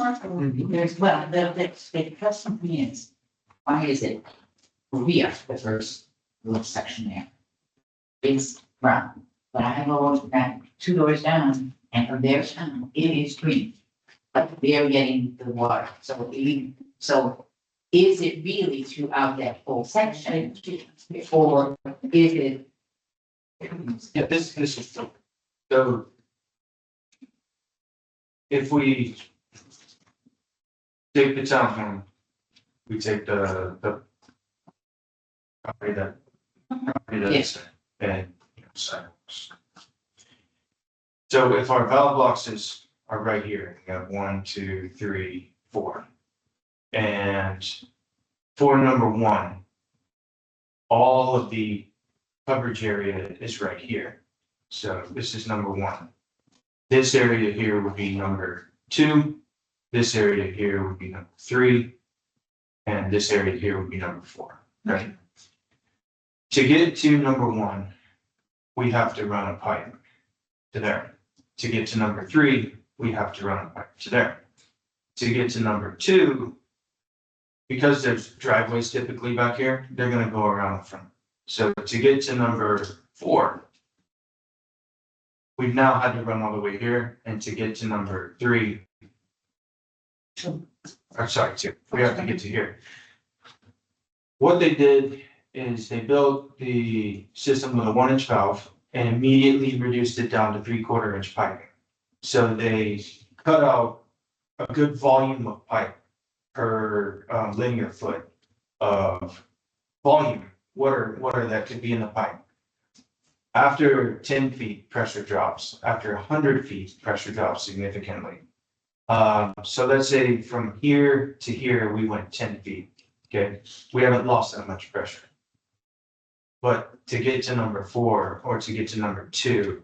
There's, well, the question for me is, why is it rear, the first little section there? It's brown, but I go back 2 doors down, and from there down, it is green. But they're getting the water, so is it really throughout that whole section? Or is it? Yeah, this is, so. If we take the town home, we take the property that. Yes. And, sidewalks. So if our valve boxes are right here, we have 1, 2, 3, 4. And for number 1, all of the coverage area is right here. So this is number 1. This area here would be number 2. This area here would be number 3. And this area here would be number 4, right? To get to number 1, we have to run a pipe to there. To get to number 3, we have to run a pipe to there. To get to number 2, because there's driveways typically back here, they're gonna go around the front. So to get to number 4, we've now had to run all the way here, and to get to number 3. Or sorry, 2, we have to get to here. What they did is they built the system with a 1-inch valve and immediately reduced it down to 3/4-inch piping. So they cut out a good volume of pipe per linear foot of volume, water that could be in the pipe. After 10 feet, pressure drops. After 100 feet, pressure drops significantly. So let's say from here to here, we went 10 feet, okay? We haven't lost that much pressure. But to get to number 4 or to get to number 2,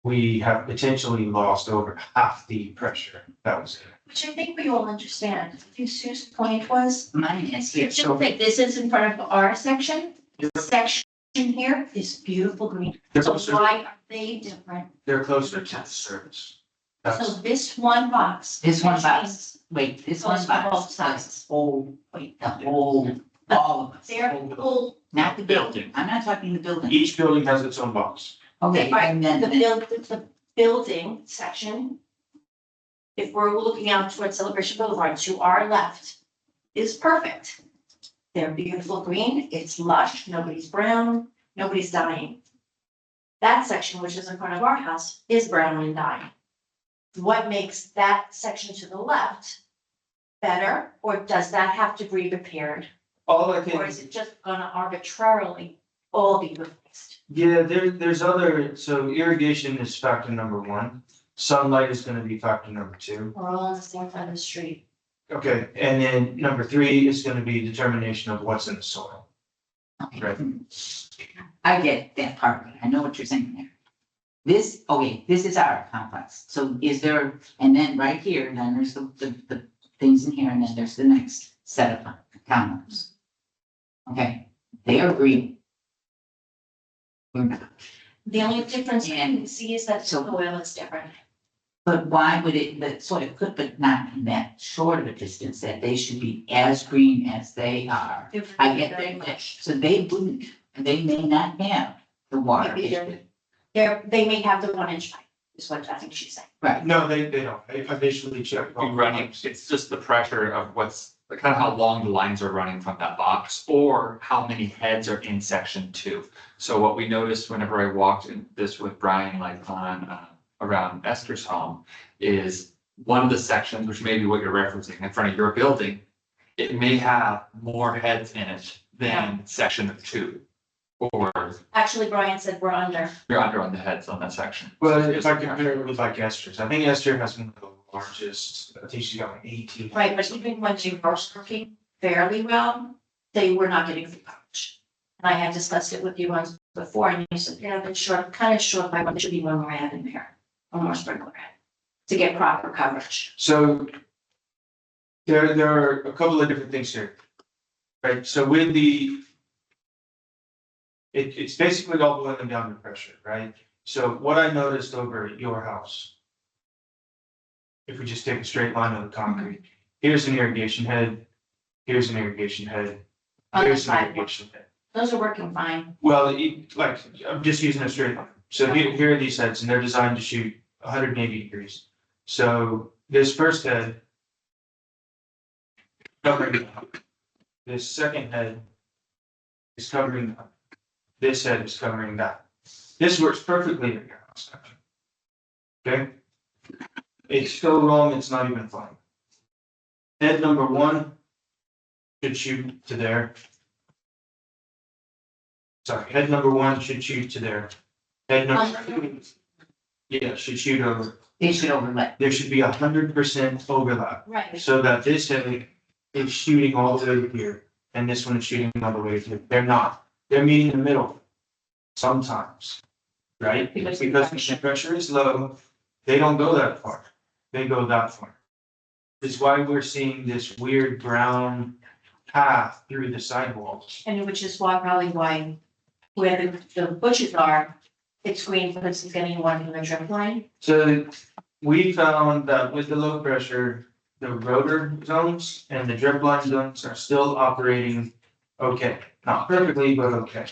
we have potentially lost over half the pressure that was in it. Which I think we all understand. I think Sue's point was, Mine is here, just so think this is in front of our section. This section here is beautiful green. They're So closer, why are they different? they're closer to the surface. So That's, this one box. this one which box, means wait, this Goes one for box, both sides. that's whole, wait, the whole, all of us. They're full, Not the building, I'm not talking the building. each building has its own box. Okay, right, and then, the building section. If we're looking out towards Celebration Boulevard to our left is perfect. They're beautiful green, it's lush, nobody's brown, nobody's dying. That section, which is in front of our house, is brown and dying. What makes that section to the left better, or does that have to be repaired? All I Or can, is it just gonna arbitrarily all be replaced? yeah, there's other, so irrigation is factor number 1. Sunlight is gonna be factor number 2. We're all on the same side of the street. Okay, and then number 3 is gonna be determination of what's in the soil. okay. Right. I get that part, of it. I know what you're saying there. This, okay, this is our complex, so is there, and then right here, then there's the things in here, and then there's the next set of condos. Okay, they are green. We're not. The only difference you can see is that the So- soil is different. But why would it, the soil could, but not in that short of a distance, that they should be as green as they are. I get very that, much. so they wouldn't, they may not have the water Maybe issue. They may have the 1-inch pipe, is what I think she's saying. Right, No, they don't. I initially checked. Be running, it's just the pressure of what's, kind of how long the lines are running from that box, or how many heads are in section 2. So what we noticed whenever I walked in this with Brian, like on, around Esther's home, is one of the sections, which may be what you're referencing in front of your building, it may have more heads in it than section 2. Or Actually, Brian said we're under. you're under on the heads on that section. Well, if I compare it with like Esther's, I think Esther has one of the largest, I think she's got like 18. Right, but even when they were working fairly well, they were not getting full coverage. And I had discussed it with you once before, and you said, yeah, they're short, kind of short by one, there should be one more head in there, one more sprinkler head, to get proper coverage. So there are a couple of different things here. Right, so with the it's basically all boiling down to pressure, right? So what I noticed over at your house if we just take a straight line of the concrete, here's an irrigation head, here's an irrigation head, On the here's an sidewalk. irrigation head. Those are working fine. Well, like, I'm just using a straight line. So here are these heads and they're designed to shoot 180 degrees. So this first head covering that. This second head is covering that. This head is covering that. This works perfectly in your house. Okay? It's so wrong, it's not even funny. Head number one should shoot to there. Sorry, head number one should shoot to there. Head number two, yeah, should shoot over. They should overlap. There should be 100% overlap, Right. so that this head is shooting all the way here, and this one is shooting all the way here. They're not. They're meeting in the middle. Sometimes, right? Because Because the pressure is low, they don't go that far. They go that far. This is why we're seeing this weird brown path through the sidewalks. And which is why, probably why, where the bushes are, it's green because it's getting water from the drip line. So we found that with the low pressure, the rotor zones and the drip line zones are still operating okay. Not perfectly, but okay.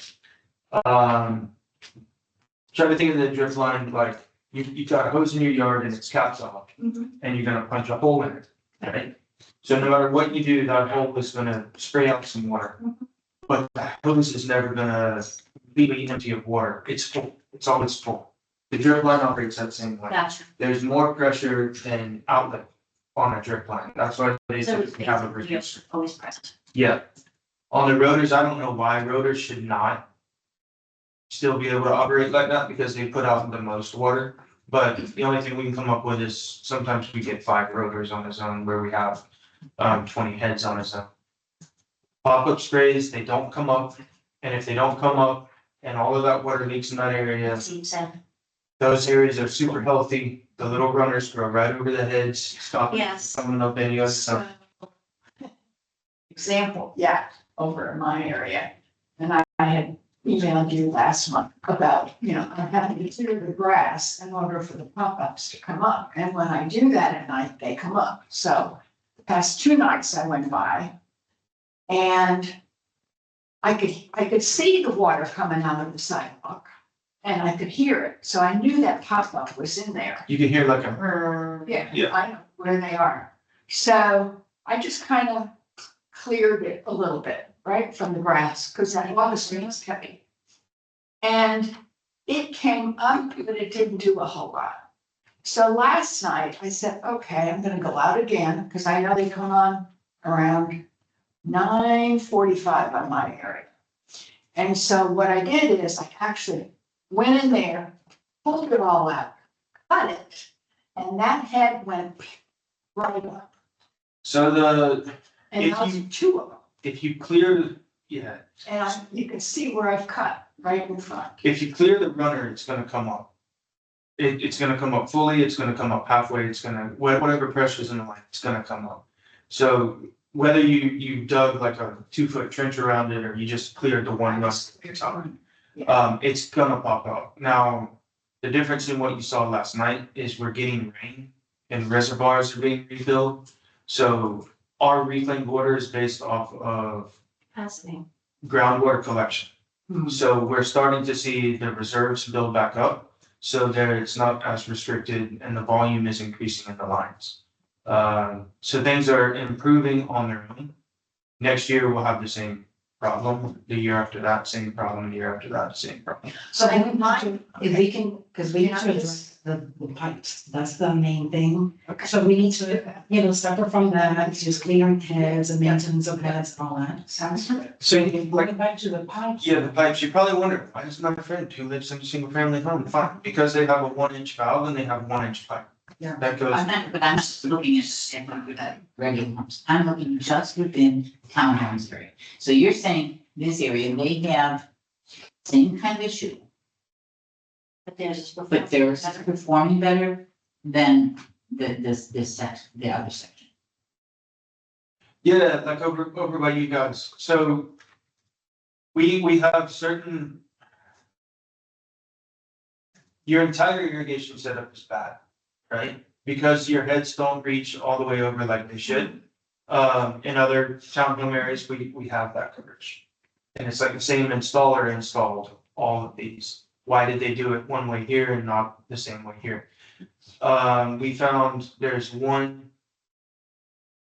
Try to think of the drip line like you got a hose in your yard and it's capped off and you're gonna punch a hole in it, right? So no matter what you do, that hole is gonna spray out some water. But that hose is never gonna completely empty of water. It's full. It's always full. The drip line operates that same way. Gotcha. There's more pressure than outlet on a drip line. That's why they So it's typically have a basically reducer. always present. Yeah. On the rotors, I don't know why rotors should not still be able to operate like that because they put out the most water. But the only thing we can come up with is sometimes we get 5 rotors on a zone where we have 20 heads on a zone. Pop-up sprays, they don't come up, and if they don't come up and all of that water leaks in that area, Seems said. those areas are super healthy. The little runners grow right over the heads, stop Yes. coming up any other stuff. Example, yeah, over in my area. And I had emailed you last month about, I'm having to clear the grass in order for the pop-ups to come up. And when I do that at night, they come up. So the past 2 nights I went by and I could see the water coming out of the sidewalk and I could hear it. So I knew that pop-up was in there. You can hear like a, Yeah, Yeah. I know where they are. So I just kind of cleared it a little bit, right, from the grass, because that water stream is heavy. And it came up, but it didn't do a whole lot. So last night I said, okay, I'm gonna go out again, because I know they come on around 9:45 on my area. And so what I did is I actually went in there, pulled it all out, cut it, and that head went right up. so And If that was you- 2 of them. if you clear, yeah, And you can see where I've cut, right in front. if you clear the runner, it's gonna come up. It's gonna come up fully, it's gonna come up halfway, it's gonna, whatever pressure's in the line, it's gonna come up. So whether you dug like a 2-foot trench around it or you just cleared the one run, it's gonna pop out. Now, the difference in what you saw last night is we're getting rain and reservoirs are being refilled. So our reclaimed water is based off of Fascinating. groundwater collection. Hmm. So we're starting to see the reserves build back up. So there it's not as restricted and the volume is increasing in the lines. So things are improving on their own. Next year we'll have the same problem. The year after that, same problem. The year after that, same problem. So I I would would like like, if we can, because we have to address the pipes, that's the main thing. Okay. So we need to, separate from that, just clearing heads and maintenance of heads and all that. Sounds good. So Going back to the pipes. yeah, the pipes, you probably wonder, why does my friend who lives in a single family home, fine, because they have a 1-inch valve and they have 1-inch pipe. Yeah. That goes, I'm not, but I'm not looking at regular homes. I'm looking just within townhomes area. So you're saying this area, they have same kind of issue, But there's. but they're performing better than this section, the other section. yeah, like over by you guys, so we have certain. Your entire irrigation setup is bad, right? because your heads don't reach all the way over like they should. In other townhome areas, we have that coverage. And it's like the same installer installed all of these. Why did they do it one way here and not the same way here? We found there's one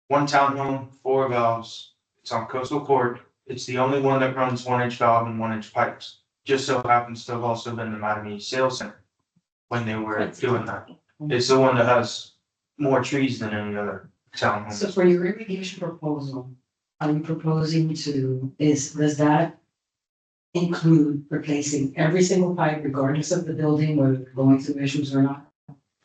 townhome, 4 valves. It's on Coastal Court. It's the only one that runs 1-inch valve and 1-inch pipes. Just so happens to have also been the Mattamy Sales Center when they were doing that. It's the one that has more trees than any other townhome. So for your irrigation proposal, are you proposing does that include replacing every single pipe regardless of the building or going through issues or not?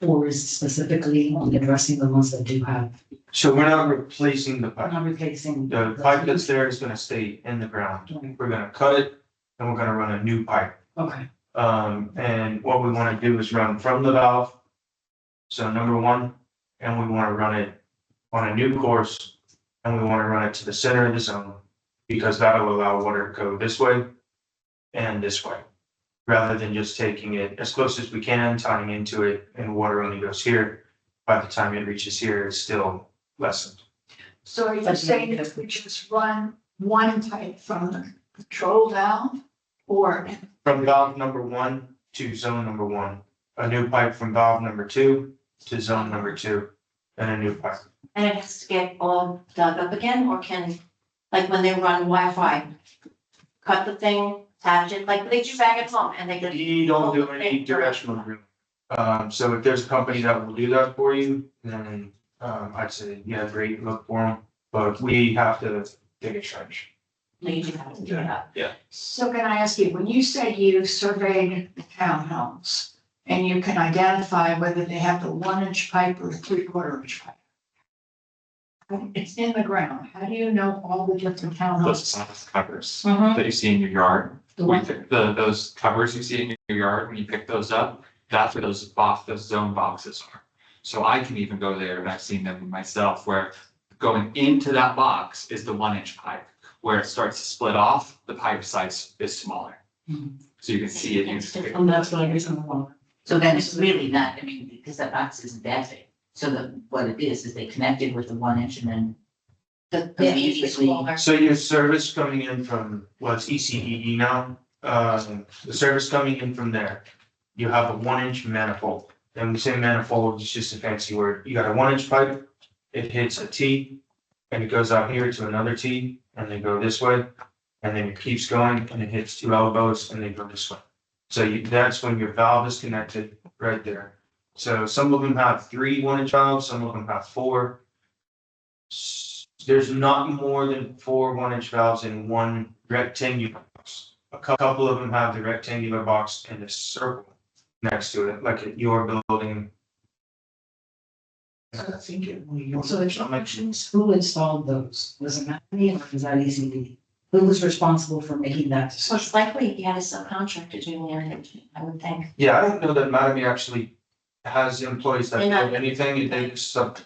Or is it specifically addressing the ones that do have, So we're not replacing the pipe. not replacing? The pipe that's there is gonna stay in the ground. We're gonna cut it and we're gonna run a new pipe. Okay, And what we wanna do is run from the valve. So number one, and we wanna run it on a new course. And we wanna run it to the center of the zone, because that'll allow water to go this way and this way. Rather than just taking it as close as we can, tying into it, and water only goes here. By the time it reaches here, it's still lessened. So are you saying that we just run one pipe from the control valve? Or, From valve number 1 to zone number 1, a new pipe from valve number 2 to zone number 2, and a new pipe. And it has to get all dug up again, or can, like when they run Wi-Fi, cut the thing, attach it, like they do back at home, and they could. We don't do any directional drilling. So if there's a company that will do that for you, then, I'd say, yeah, great, look for them, but we have to dig a trench. They do have to do that. so can I ask you, when you say you surveyed the townhomes and you can identify whether they have the 1-inch pipe or the 3/4-inch pipe? It's in the ground. How do you know all the different Those townhomes? size covers Mhm. that you see in your yard, the we one, pick those covers you see in your yard, when you pick those up, that's where those zone boxes are. So I can even go there, and I've seen them myself, where going into that box is the 1-inch pipe. Where it starts to split off, the pipe size is smaller. Mhm. So you can see it. You can pick- and that's what I guess I'm wondering. So then it's really not, I mean, because that box isn't that big. So what it is they connected with the 1-inch and then The leaves are smaller. So your service coming in from, what's ECEE now, the service coming in from there, you have a 1-inch manifold. And we say manifold, it's just a fancy word. You got a 1-inch pipe, it hits a T, and it goes out here to another T, and they go this way. And then it keeps going, and it hits 2 elbows, and they go this way. So that's when your valve is connected right there. So some of them have 3 1-inch valves, some of them have 4. There's not more than 4 1-inch valves in one rectangular box. A couple of them have the rectangular box and a circle next to it, like at your building. I think it. So the questions, who installed those? Was it me or was that ECD? Who was responsible for making that So decision? it's likely he had a subcontractor doing everything, I would think. Yeah, I don't know that Mattamy actually has employees that They're not- build anything, they sub,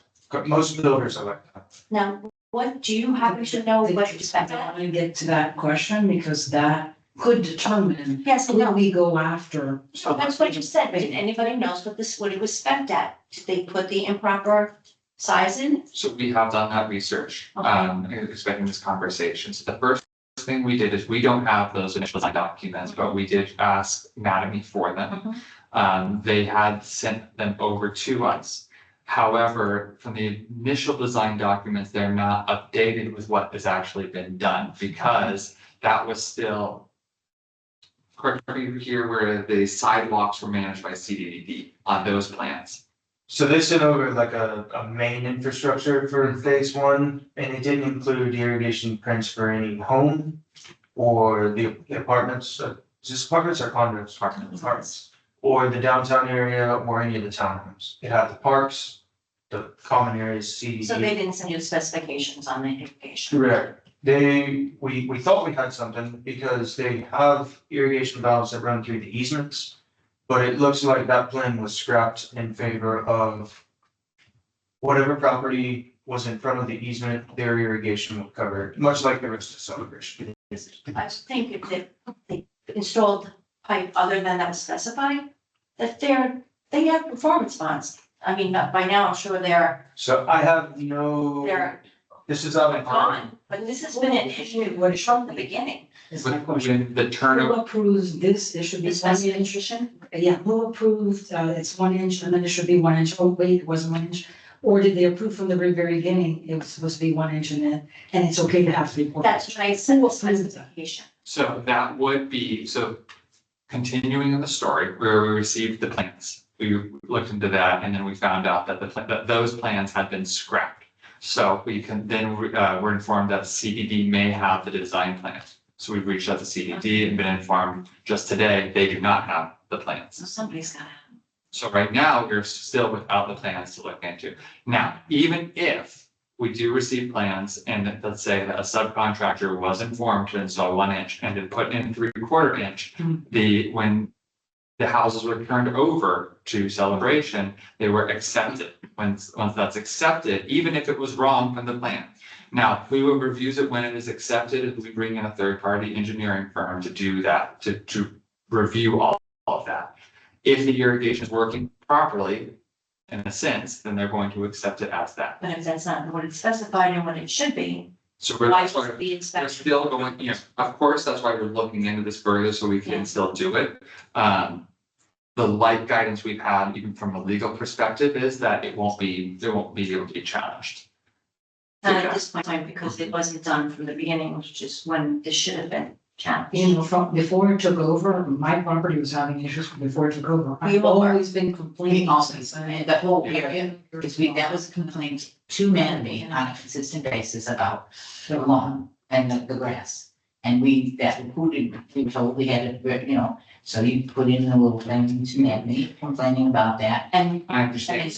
most builders are like that. Now, what, do you happen to know what I expected? want to get to that question because that could determine Yes, I who know. we go after. So that's what you said, but did anybody knows what it was spec'd at? Did they put the improper size in? So we have done that research, expecting this conversation. So the first thing we did is we don't have those initial design documents, but we did ask Mattamy for them. They had sent them over to us. However, from the initial design documents, they're not updated with what has actually been done because that was still. Correct me here where the sidewalks were managed by CDDD on those plans. So they sent over like a main infrastructure for phase 1, and it didn't include irrigation prints for any home or the apartments, is this apartments or condos? Apartments. Or the downtown area or any of the townhomes. It had the parks, the common areas, CDD. So they didn't send you the specifications on the irrigation? Correct. We thought we had something because they have irrigation valves that run through the easements. But it looks like that plan was scrapped in favor of whatever property was in front of the easement, their irrigation would cover it, much like the rest of Celebration. I would think if they installed pipe other than that was specified, that they have performance bonds. I mean, by now, I'm sure they're So I have no, this is out of. gone, but this has been an issue from the beginning. Is my question. When the turnover, Who approves this? It should be This 1 has inch. Yeah, who approved, it's 1 inch and then it should be 1 inch. Oh, wait, it wasn't 1 inch. Or did they approve from the very beginning? It was supposed to be 1 inch and it's okay to have 3/4. That's what I said, the specification. so that would be, so continuing in the story where we received the plans. We looked into that and then we found out that that those plans had been scrapped. So we can then, we're informed that CDD may have the design plans. So we've reached out to CDD and been informed just today, they do not have the plans. So somebody's gotta. So right now, we're still without the plans to look into. Now, even if we do receive plans and let's say that a subcontractor was informed to install 1 inch and to put in 3/4 inch, when the houses were turned over to Celebration, they were accepted. Once that's accepted, even if it was wrong from the plan. Now, we will review it when it is accepted, we bring in a third-party engineering firm to do that, to review all of that. If the irrigation is working properly, in a sense, then they're going to accept it as that. But if that's not what it's specified and what it should be, So why that's why should it be we're inspected? still going, of course, that's why we're looking into this further, so we can still do it. The light guidance we've had, even from a legal perspective, is that it won't be able to be challenged. Not at this point, because it wasn't done from the beginning, which is when this should have been challenged. You know, from before it took over, my property was having issues before it took over. I've We all were. always been complaining. We always, the whole area, because that was a complaint to Mandy on a consistent basis about the lawn and the grass. And we were told we had to, so you put in a little thing to Mandy complaining about that. And I understand.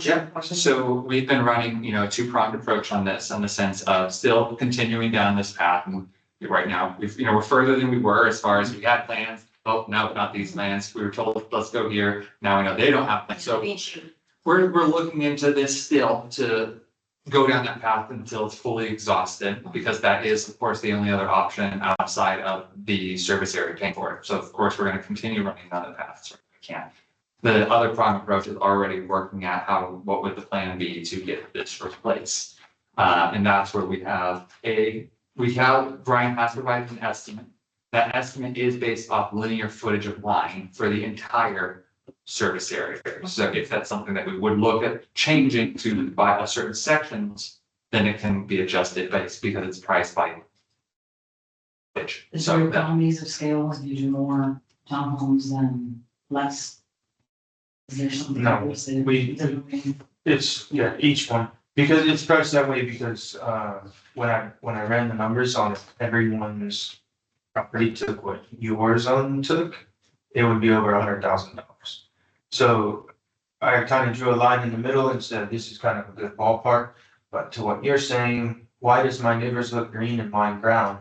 Yeah, so we've been running, a two-pronged approach on this, in the sense of still continuing down this path. And right now, we're further than we were as far as we had plans. Oh, no, not these plans. We were told, let's go here. Now we know they don't have plans. So we're looking into this still to go down that path until it's fully exhausted, because that is, of course, the only other option outside of the service area paying for it. So of course, we're going to continue running down the path as we can. The other prime approach is already working at what would the plan be to get this replaced. And that's where Brian has provided an estimate. That estimate is based off linear footage of line for the entire service area. So if that's something that we would look at changing to by a certain sections, then it can be adjusted because it's priced by pitch. Is So there that, economies of scale? Do you do more townhomes than less? Is there something? No, else that- we- It's, each one, because it's priced that way because, when I ran the numbers on everyone's property took what your zone took, it would be over $100,000. So I kind of drew a line in the middle and said, this is kind of a good ballpark, but to what you're saying, why does my neighbors look green and mine brown?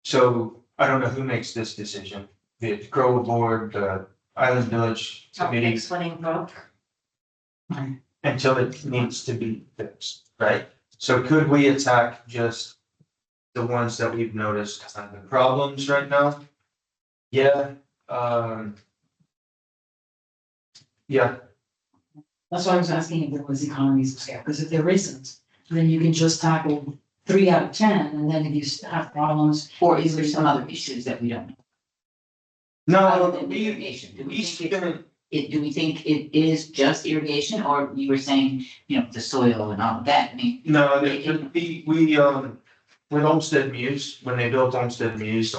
So I don't know who makes this decision, the Grove Board, the Island Village Committee, Explaining broke. until it needs to be fixed, right? So could we attack just the ones that we've noticed have the problems right now? Yeah, yeah, That's why I was asking if there was economies of scale, because if there isn't, then you can just tackle 3 out of 10, and then if you have problems. Or is there some other issues that we don't know? no, Other than the irrigation, do we think it is just irrigation, or you were saying, the soil and all of that, I mean, no, with Olmsted Muse, when they built Olmsted Muse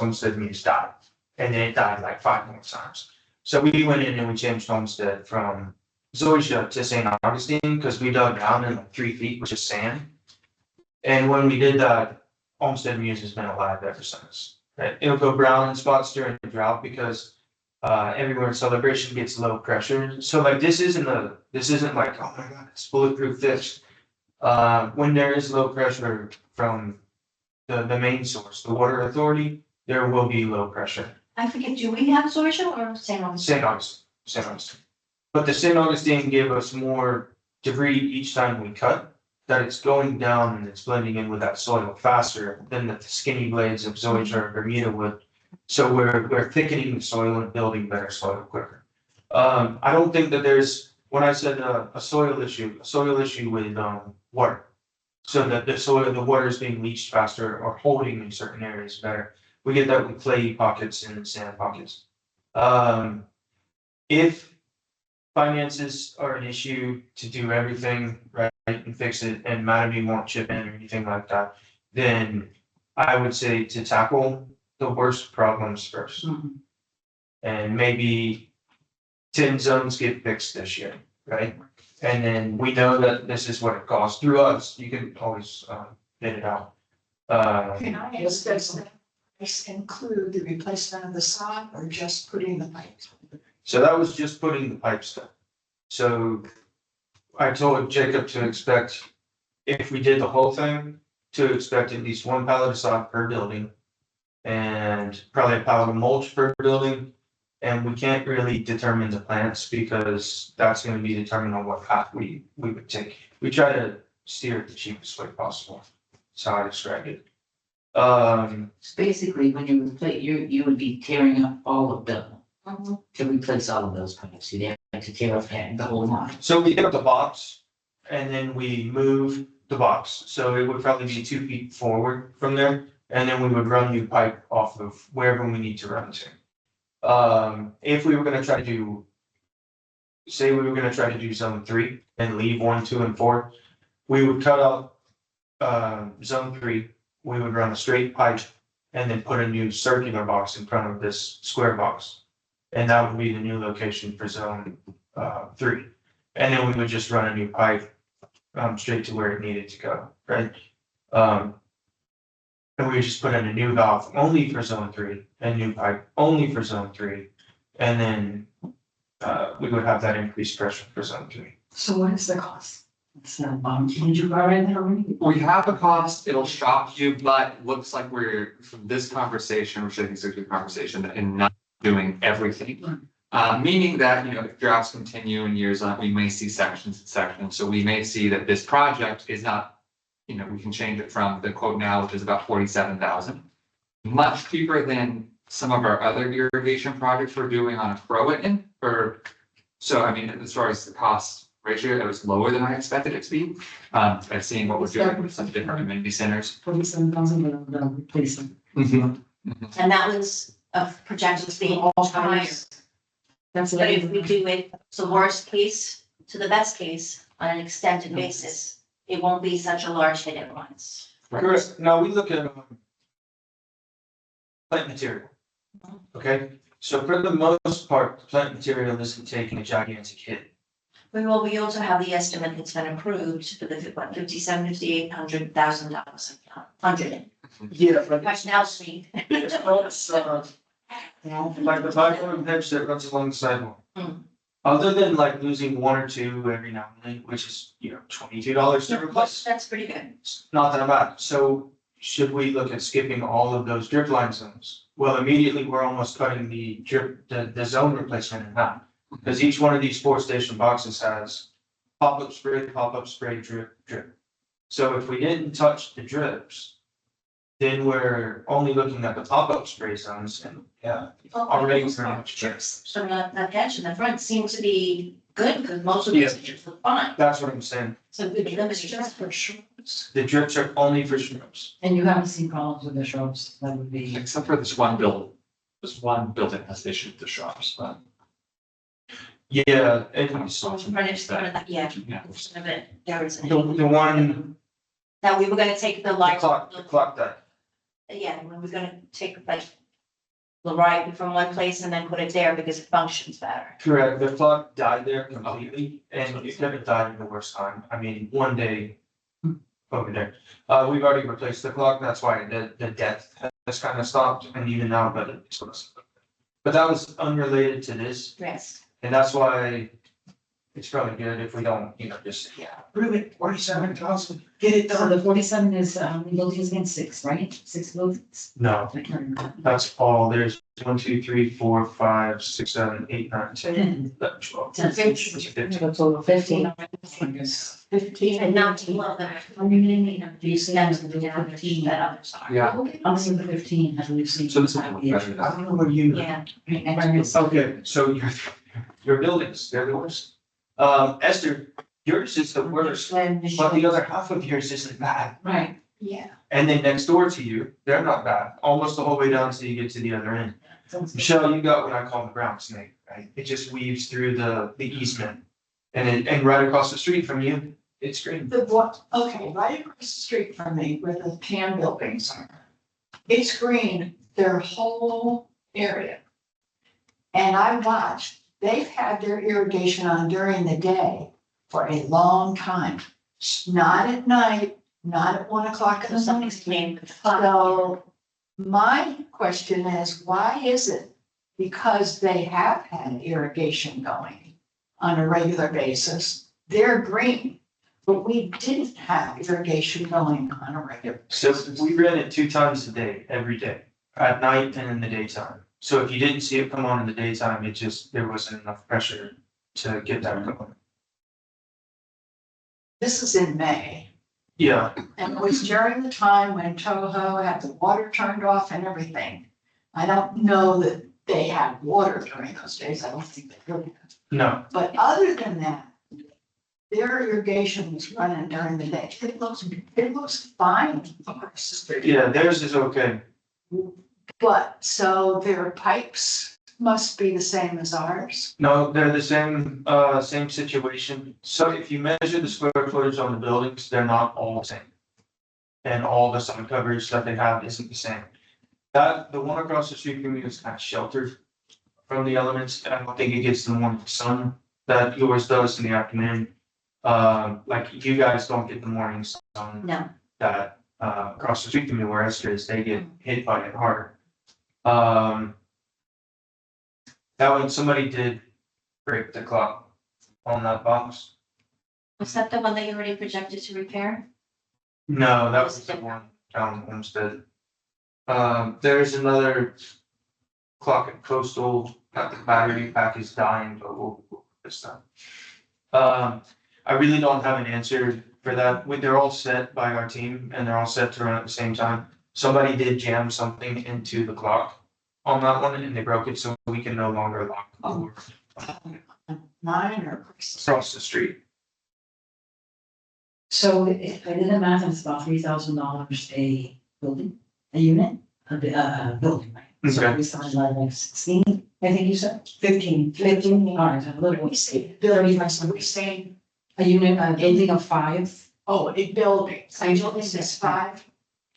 died. And then it died like 5 more times. So we went in and we changed Olmsted from Zoysia to St. Augustine, because we dug down in like 3 feet, which is sand. And when we did that, Olmsted Muse has been alive ever since. Right? It'll go brown in spots during the drought because everywhere in Celebration gets low pressure. So like this isn't like, oh my God, it's bulletproof this. When there is low pressure from the main source, the water authority, there will be low pressure. I forget, do we have Zoysia or St. Augustine? St. Augustine. But the St. Augustine gave us more debris each time we cut, that it's going down and it's blending in with that soil faster than the skinny blades of Zoysia or Bermuda would. So we're thickening the soil and building better soil quicker. I don't think that there's, when I said a soil issue with, water. So that the soil, the water is being leached faster or holding in certain areas better. We get that with clay pockets and sand pockets. If finances are an issue to do everything right and fix it, and Mattamy won't chip in or anything like that, then I would say to tackle the worst problems first. Mhm. And maybe 10 zones get fixed this year, right? And then we know that this is what it costs through us, you can always, bid it out. Can I ask, does this include the replacement of the sod or just putting the pipes? So that was just putting the pipes down. So I told Jacob to expect, if we did the whole thing, to expect at least one pallet of sod per building. And probably a pallet of mulch per building. And we can't really determine the plants because that's gonna be determined on what path we would take. We try to steer it the cheapest way possible. That's how I describe it. So basically, when you replace, you would be tearing up all of them to replace all of those pipes. You'd have to tear up the whole line. So we get up the box and then we move the box. So it would probably be 2 feet forward from there. And then we would run new pipe off of wherever we need to run to. If we were gonna try to do, say we were gonna try to do zone 3 and leave 1, 2, and 4, we would cut out, zone 3, we would run a straight pipe and then put a new circular box in front of this square box. And that would be the new location for zone, 3. And then we would just run a new pipe, straight to where it needed to go, right? And we would just put in a new valve only for zone 3, a new pipe only for zone 3, and then we would have that increased pressure for zone 3. So what is the cost? So, did you cover that already? We have a cost, it'll shock you, but looks like we're, from this conversation, which I think is a good conversation, and not doing everything. Meaning that, if droughts continue in years on, we may see sections and sections, so we may see that this project is not, we can change it from the quote now, which is about 47,000. Much cheaper than some of our other irrigation projects we're doing on a throw-in, so I mean, as far as the cost ratio, it was lower than I expected it to be. By seeing what we're doing with some different community centers. 47,000, but replacement. And that was a projected fee all higher. That's But if we do it, the worst case to the best case on an extended basis, it won't be such a large hit at once. Correct. Now we look at plant material. Okay, so for the most part, the plant material isn't taking a gigantic hit. Well, we also have the estimate that's been approved for the $5,700 hundred. Yeah, but Now street. it's like the 5-foot hedge that runs along the sidewalk. Mm. Other than like losing 1 or 2 every now and then, which is, $22 to replace, That's pretty good. it's not that bad. So should we look at skipping all of those drip line zones? Well, immediately we're almost cutting the zone replacement in half. Because each one of these 4-station boxes has pop-up spray, drip, drip. So if we didn't touch the drips, then we're only looking at the pop-up spray zones and, already very much chips. So that hedge in the front seems to be good because most of these pictures look fine. That's what I'm saying. So the drips just for shrubs. The drips are only for shrubs. And you haven't seen problems with the shrubs, that would be. Except for this one building. This one building has issued the shops, but. Yeah, and Front of that, yeah. Yeah. Front of it, there is an. the one, That we were gonna take the light. the clock that, Yeah, we were gonna take like the right from one place and then put it there because it functions better. correct, the clock died there completely, and it never died in the worst time. I mean, one day over there. We've already replaced the clock, that's why the death has kind of stopped, and even now, but it's. But that was unrelated to this, Yes. and that's why it's probably good if we don't, just, Prove it, 47,000, get it So done. the 47 is, buildings again, 6, right? 6 buildings? no, I can't remember. that's all. There's 1, 2, 3, 4, 5, 6, 7, 8, 9, 10, 11, 12. 10, 15. So total 15. 15. And not too well, then. Do you see that as the 15? That others are. Yeah. I'm seeing the 15, have you seen? So this will look better. I don't know where you. Yeah. Okay, so your buildings, they're the worst. Esther, yours is the worst, but the other half of yours isn't bad. Right. Yeah. And then next door to you, they're not bad, almost the whole way down till you get to the other end. Michelle, you got what I call the brown snake, right? It just weaves through the easement. And right across the street from you, it's green. The what, okay, right across the street from me where the tan buildings are. It's green, their whole area. And I watched, they've had their irrigation on during the day for a long time. Not at night, not at 1 o'clock in the morning. Somebody's name with the flag. So my question is, why is it? Because they have had irrigation going on a regular basis, they're green. But we didn't have irrigation going on a regular. So we ran it 2 times a day, every day, at night and in the daytime. So if you didn't see it come on in the daytime, there wasn't enough pressure to get that going. This is in May. Yeah, And it was during the time when Toho had the water turned off and everything. I don't know that they had water during those days. I don't think they really had. no, But other than that, their irrigation was running during the day. It looks fine. yeah, theirs is okay. But so their pipes must be the same as ours. No, they're the same situation. So if you measure the square footage on the buildings, they're not all the same. And all the sun coverage that they have isn't the same. The one across the street from me is kind of sheltered from the elements. I don't think it gets the morning sun that yours does in the afternoon. Like you guys don't get the morning sun No, that, across the street from me where Esther is, they get hit by it harder. That one, somebody did break the clock on that box. was that the one that you already projected to repair? No, that was the one down in Homestead. There's another clock at Coastal, that the battery pack is dying, but we'll this time. I really don't have an answer for that. They're all set by our team and they're all set to run at the same time. Somebody did jam something into the clock on that one and they broke it, so we can no longer lock the door Mine or. across the street. So if I did the math, it's about $3,000 a building, a unit, a building, right? So Okay. we started like 16, I think you said, 15. 15, all right, a little, We say building, we say, a unit, a building of 5. oh, a building. I So this is 5.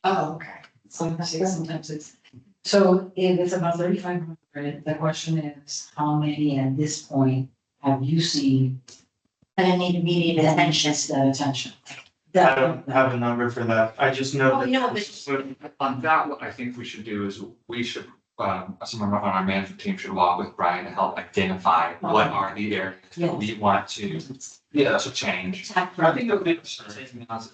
Oh, okay. Sometimes it's, so if it's about 3,500, the question is, how many at this point have you seen And I need immediate attention. that attention? I don't have a number for that. I just know. Oh, that- you know, but But on that, what I think we should do is we should, someone on our management team should walk with Brian to help identify what are the areas that we want to, Yeah, to change. I think it'll be.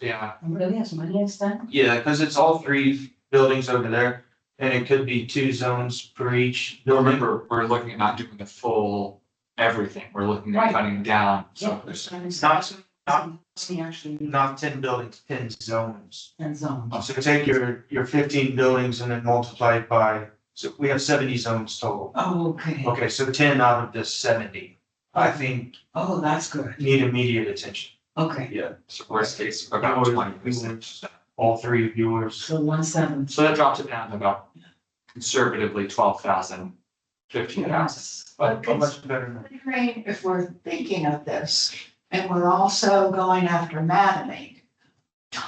Yeah, Really, has money extent? Yeah, because it's all 3 buildings over there, and it could be 2 zones per each building. remember, we're looking at not doing the full everything, we're looking at Right. cutting down, so Yeah. there's. Not Actually, not 10 buildings, 10 zones. and zones. So take your 15 buildings and then multiply it by, so we have 70 zones total. Oh, okay. Okay, so 10 out of the 70, I think Oh, that's good. need immediate attention. Okay, Yeah. So worst case, about 20%. All 3 of yours. so 1/7. So that drops it down to about conservatively 12,000, 15,000. Yes. But how much better now? Wondering if we're thinking of this, and we're also going after Mattamy.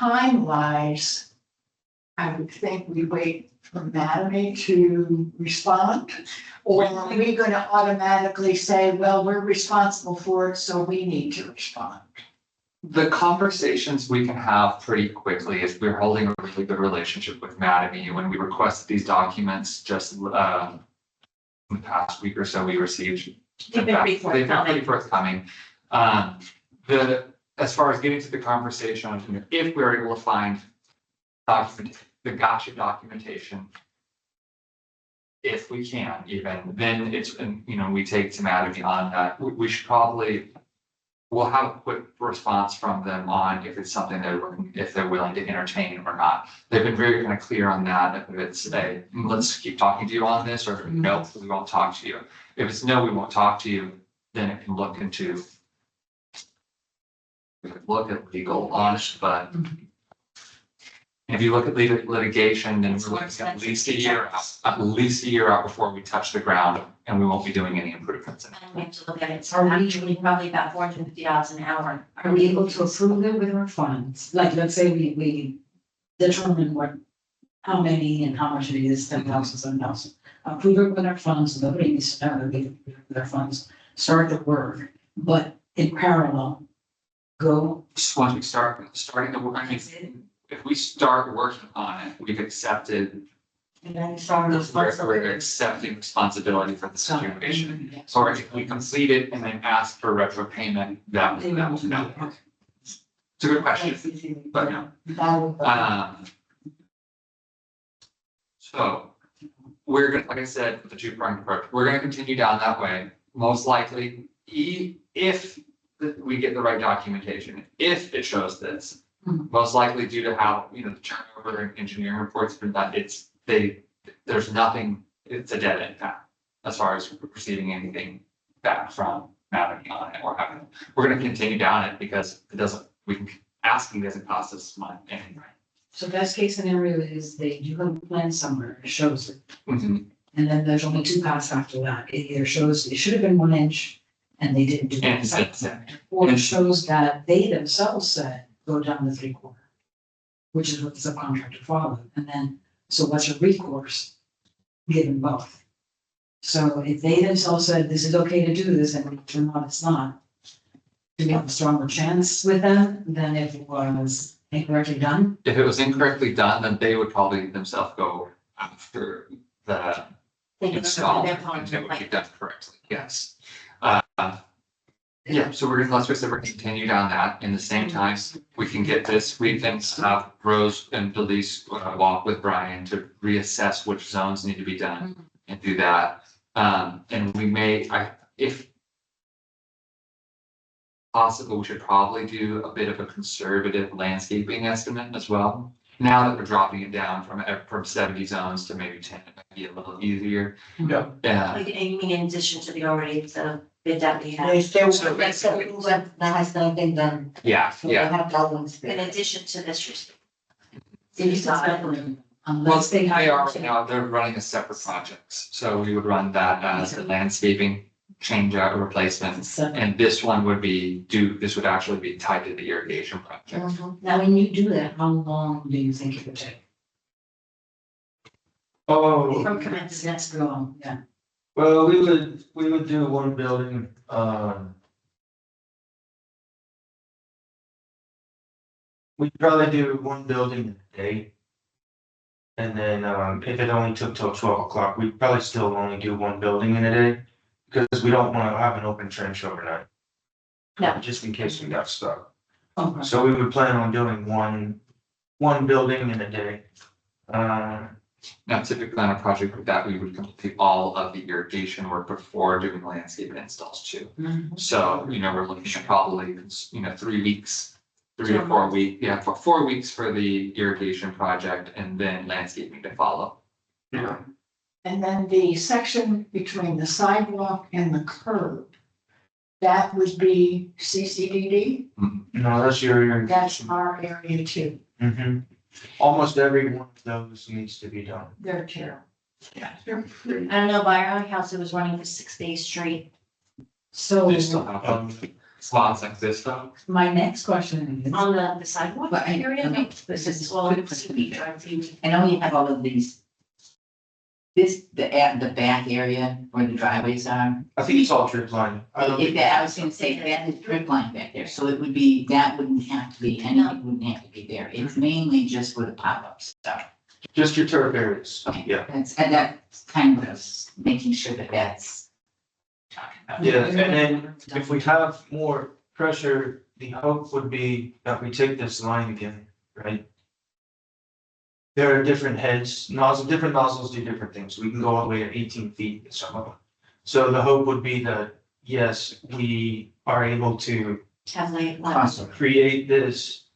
Time-wise, I would think we wait for Mattamy to respond. Or are we gonna automatically say, well, we're responsible for it, so we need to respond? The conversations we can have pretty quickly if we're holding a really good relationship with Mattamy. When we requested these documents just in the past week or so, we received. They've been pretty They've been pretty forthcoming. As far as getting to the conversation, if we're able to find the gotcha documentation, if we can even, then it's, we take to Mattamy on that. We should probably, we'll have a quick response from them on if it's something if they're willing to entertain or not. They've been very kind of clear on that. If it's a, let's keep talking to you on this, or no, we won't talk to you. If it's no, we won't talk to you, then it can look into. We could look at legal on it, but. If you look at litigation, then we're looking at least a year out, before we touch the ground, and we won't be doing any improvements in it. And we have to look at it, so actually probably about $450 an hour. Are we able to approve it with our funds? Like, let's say we determine how many and how much it is, 10,000, 7,000. Approve it with our funds, nobody needs to know that we approve it with our funds, start the work, but in parallel, go. Just once we starting the work, I mean, if we start working on it, we've accepted, And then start we're accepting responsibility for the situation. Or if we complete it and then ask for retro payment, that will no. It's a good question, but no. So we're gonna, like I said, with the two-pronged approach, we're gonna continue down that way. Most likely, if we get the right documentation, if it shows this, most likely due to how, the turnover in engineering reports, but that there's nothing, it's a dead end path as far as receiving anything back from Maverick on it or having, we're gonna continue down it because asking doesn't cost us money anyway. So best case scenario is they do have a plan somewhere, it shows it, Mhm. and then there's only two paths after that. It either shows it should have been 1 inch and they didn't do And it. Or it shows that they themselves said, go down to 3/4, which is what the subcontractor followed. And then, so what's your recourse? Given both. So if they themselves said, this is okay to do this, and it turned out it's not, do we have a stronger chance with them than if it was incorrectly done? If it was incorrectly done, then they would probably themselves go after the install and it would be done correctly, yes. Yeah, so let's just continue down that. In the same time, we can get this, we can have Rose and Delise walk with Brian to reassess which zones need to be done and do that. And we may, if possible, we should probably do a bit of a conservative landscaping estimate as well. Now that we're dropping it down from 70 zones to maybe 10, it might be a little easier. Yeah. Like, and you mean in addition to the bid that we have? There's still, So- that's still, that has not been done. Yeah, So they yeah. have problems In there. addition to this, Well, Unless they they are have. right now, they're running as separate projects, so we would run that as the landscaping change out replacements. And this one would this would actually be tied to the irrigation project. Now, when you do that, how long do you think it would take? Oh, from commencement. Let's go on, yeah. well, we would do one building, we'd probably do one building a day. And then, if it only took till 12 o'clock, we'd probably still only do one building in a day. Because we don't wanna have an open trench overnight. No. Just in case we got stuck. Okay. So we would plan on doing one building in a day. Now, typically on a project like that, we would complete all of the irrigation work before doing landscape installs too. So, we're looking at probably, 3 weeks, 3 to 4 weeks, for 4 weeks for the irrigation project and then landscaping to follow. Yeah. And then the section between the sidewalk and the curb, that would be CCDD, No, that's your. that's our area too. Mhm. Almost every one of those needs to be done. They're terrible. Yeah. I don't know, by our house, it was running for 6 days straight. So They still have spots like this though. my next question is, On the sidewalk But I- area, no, this is, well, it's I know you have all of these. The back area where the driveways are, I think it's all drip line. I don't think- I was gonna say, that is drip line back there, so it would be, that wouldn't have to be, anything wouldn't have to be there, it's mainly just for the pop-up stuff. Just your turf areas, Okay. yeah. That's kind of making sure that that's. talking about. Yeah, and then if we have more pressure, the hope would be that we take this line again, right? There are different heads, different nozzles do different things. We can go all the way to 18 feet in some of them. So the hope would be that, yes, we are able to Tablet. Awesome. create this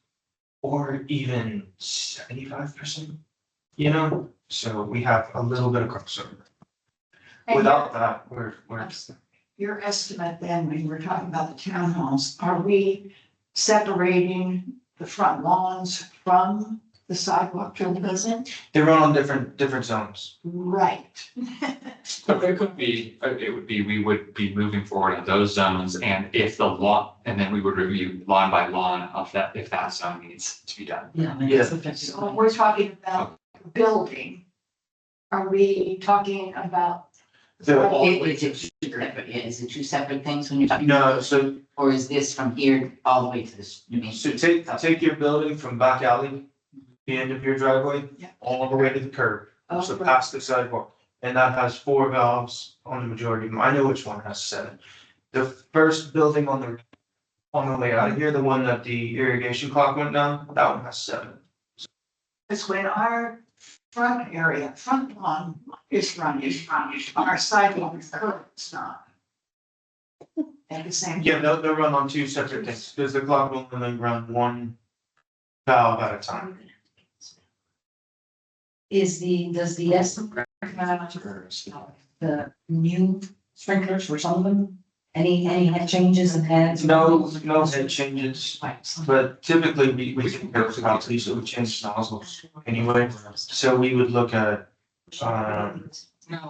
or even 75%, so we have a little bit of crossover. Without that, we're your estimate then, when you were talking about the townhomes, are we separating the front lawns from the sidewalk to the building? They run on different zones. Right. But there could be, it would be, we would be moving forward in those zones, and if the law, and then we would review lawn by lawn of that, if that zone needs to be done. Yeah. Yeah. So when we're talking about building, are we talking about, Is it two separate things when you're talking? No, so, Or is this from here all the way to this? You mean? so take your building from back alley, the end of your driveway, Yeah. all the way to the curb, so right. past the sidewalk. And that has 4 valves on the majority of them. I know which one has 7. The first building on the way out of here, the one that the irrigation clock went down, that one has 7. it's when our front area, front lawn is running, our sidewalk is curved, it's not. At the same. Yeah, they'll run on 2 separate things, because the clock will only run 1 valve at a time. Does the estimate the new sprinklers for some of them? Any head changes and heads? No head changes, but typically we can go to about these, so we change nozzles anyway. So we would look at,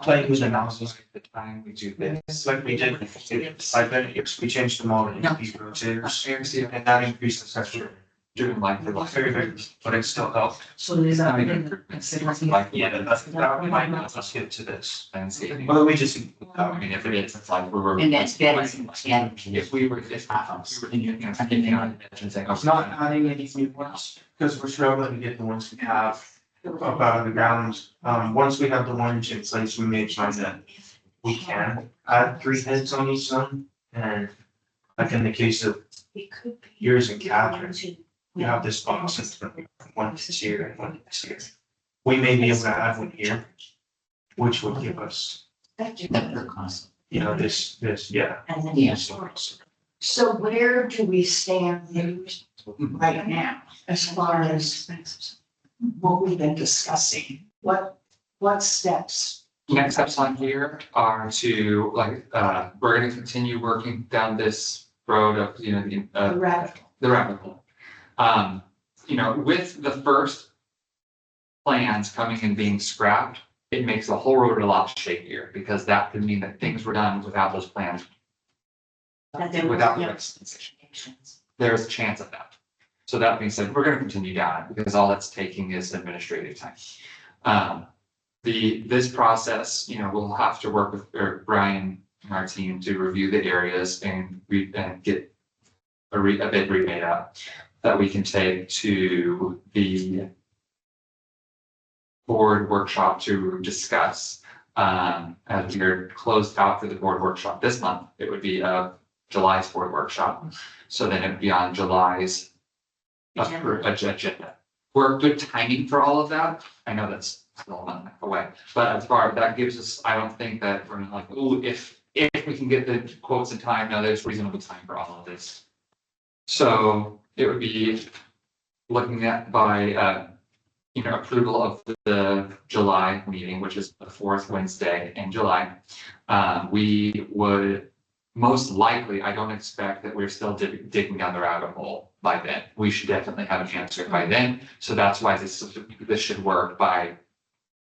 playing with the nozzles. The time we do this. Like we did, we changed them all to these rotators, and that increased the pressure. Doing like the. Very, very, but it still helped. So is that? Not even improvement. Like, yeah, That might not, let's get to this. landscaping. Well, we just, I mean, if it is, it's like we were. And that's better than. If we were, if we were, thinking on it and saying, oh, it's not adding any new ones, because we're struggling to get the ones we have up out of the ground. Once we have the 1 inch in place, we may find that we can add 3 heads on each zone. And like in the case of yours and Catherine, you have this box that's gonna be 1 this year and 1 this year. We may be able to add 1 here, which would give us, The cost. you know, this, yeah. Yeah. So where do we stand right now as far as what we've been discussing? What steps? Next steps on here are to like, we're gonna continue working down this road of, you know, The rabbit hole. the rabbit hole. You know, with the first plans coming and being scrapped, it makes the whole road a lot shakier, because that could mean that things were done without those plans. Without the recommendations. There's a chance of that. So that being said, we're gonna continue down it, because all that's taking is administrative time. This process, you know, we'll have to work with Brian and our team to review the areas and get a bid remade up that we can take to the board workshop to discuss. As we're closed out for the board workshop this month, it would be July's board workshop. So then it'd be on July's agenda. We're good timing for all of that. I know that's still a month away, but as far as that gives us, I don't think that we're like, oh, if we can get the quotes in time, no, there's reasonable time for all of this. So it would be looking at by, you know, approval of the July meeting, which is the 4th Wednesday in July. We would most likely, I don't expect that we're still digging down the rabbit hole by then. We should definitely have an answer by then. So that's why this should work by,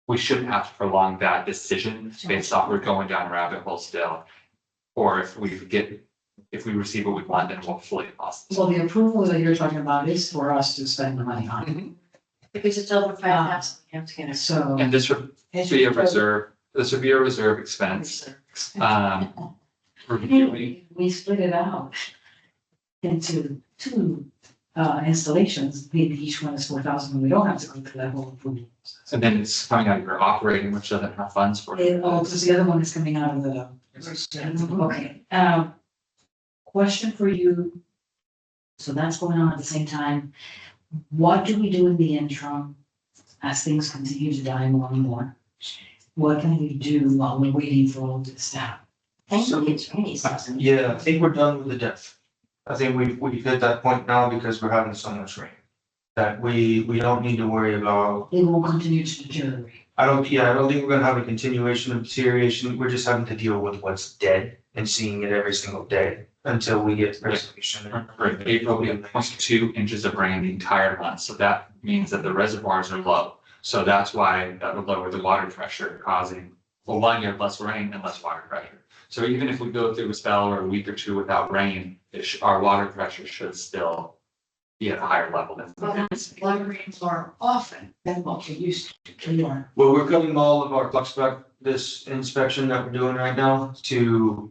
we shouldn't have to prolong that decision based off we're going down a rabbit hole still. Or if we receive what we want, then we'll fully cost. So the approval that you're talking about is for us to spend the money on. Because it's over 5,000, you have to get it. So. And this would be a reserve, expense. Reviewing. We split it out into 2 installations, maybe each one is 4,000, we don't have to go through that whole approval process. And then it's coming out of your operating, which doesn't have funds for it. Oh, because the other one is coming out of the. Okay, question for you. So that's going on at the same time. What do we do in the interim as things continue to die more and more? What can we do while we're waiting for all this to happen? I think it's really something. Yeah, I think we're done with the depth. I think we've hit that point now because we're having so much rain. That we don't need to worry about, It will continue to deteriorate. I don't think we're gonna have a continuation of deterioration. We're just having to deal with what's dead and seeing it every single day until we get resolution. For April, we have 0.2 inches of rain the entire month, so that means that the reservoirs are low. So that's why that would lower the water pressure, causing, well, one, you have less rain and less water pressure. So even if we go through a spell or a week or two without rain, our water pressure should still be at a higher level than. Water rains are often than what we used to do. Well, we're cutting all of our flux back this inspection that we're doing right now to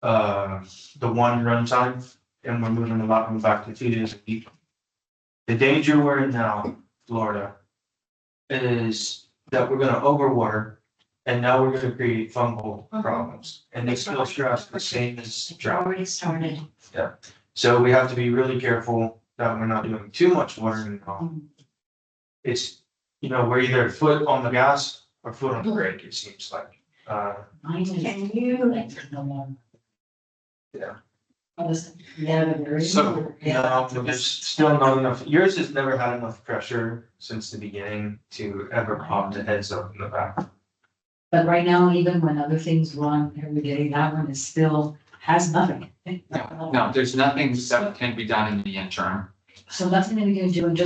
the one run time, and we're moving a lot of them back to 2 days a week. The danger we're in now, Florida, is that we're gonna overwater, and now we're gonna create fungal problems, and they still stress the same as drought. Already started. So we have to be really careful that we're not doing too much watering now. It's, we're either a foot on the gas or foot on the brake, it seems like. Mine is Can you, no more. Yeah. Yeah, there is. So, No, there's still not enough, yours has never had enough pressure since the beginning to ever pop the heads up in the back. But right now, even when other things run every day, that one is still, has nothing. No, there's nothing that can be done in the interim. So nothing that we can do, and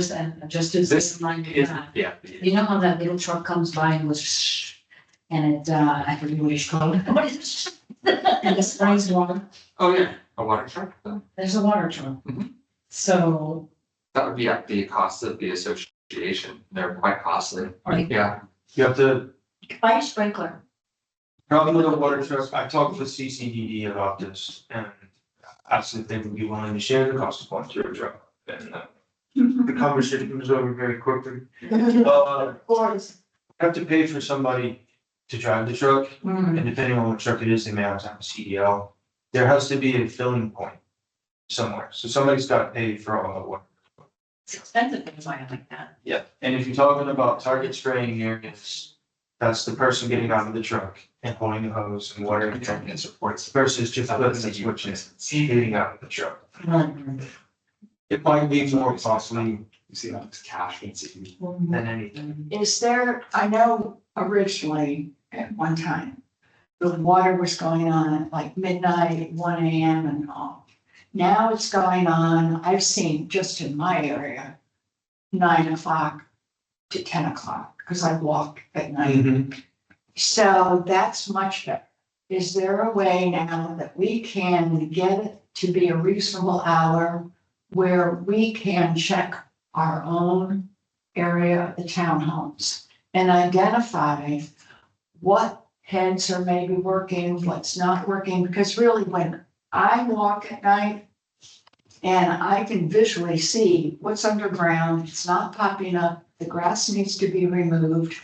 just to This remind you is, that. yeah. You know how that little truck comes by and goes shh, and it, I forget what it's called. And the springs water, Oh, yeah, a water truck, there's a water truck. Mhm. So, that would be at the cost of the association. They're quite costly. Right. Yeah, You have to, buy a sprinkler. problem with the water truck, I talked with CCDD about this, and asked if they would be willing to share the cost of one to a truck, and the conversation was over very quickly. Of course. Have to pay for somebody to drive the truck, mm, and depending on what truck it is, they may have to have a CDL. There has to be a filling point somewhere, so somebody's got to pay for all the water. It's expensive to buy it like that. Yeah. And if you're talking about target spraying areas, that's the person getting out of the truck and pulling the hose and watering the tank and supports. versus just flipping the switches, getting out of the truck. mm, It might be more costly You see, that's cash and see. than anything. Is there, I know originally at one time, the water was going on at like midnight, 1 AM and all. Now it's going on, I've seen just in my area, 9 o'clock to 10 o'clock, because I walk at night. So that's much better. Is there a way now that we can get it to be a reasonable hour where we can check our own area of the townhomes and identify what heads are maybe working, what's not working? Because really, when I walk at night and I can visually see what's underground, it's not popping up, the grass needs to be removed.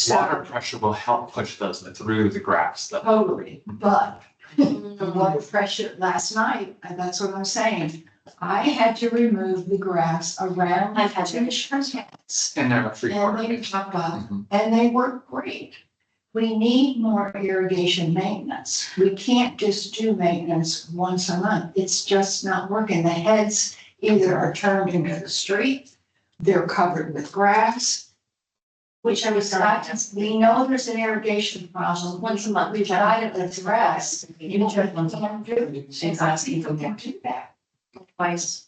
Water So, pressure will help push those through the grass. totally, but the water pressure last night, and that's what I'm saying, I had to remove the grass around I've had to. the sheds. And they're a free And part. they pop up, Mhm. and they work great. We need more irrigation maintenance. We can't just do maintenance once a month. It's just not working. The heads either are turned into the street, they're covered with grass. Which I was Got not. to- We know there's an irrigation problem. Once a month. We've got it with grass. You check once a Can't do, She's asking for more. can't do that. Twice.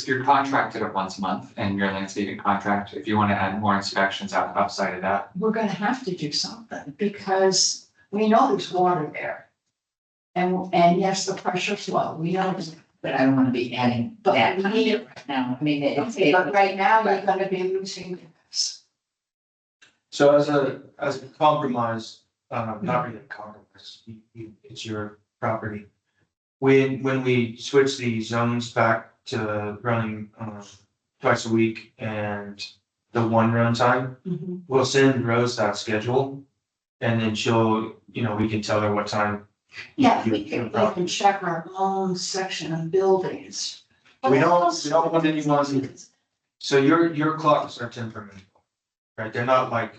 You're contracted at once a month and your landscaping contract, if you want to add more inspections outside of that. We're gonna have to do something because we know there's water there. And yes, the pressure's low. We know that. But I don't wanna be adding But that we kind need- of right now, I mean, it's. Okay, but right now, you're gonna be losing gas. So as a compromise, not really a compromise, it's your property. When we switch the zones back to running, twice a week and the one run time, we'll send Rose that schedule. And then she'll, we can tell her what time. Yeah, we can check our own section of buildings. We don't want anyone, so your clocks are temperamental, right? They're not like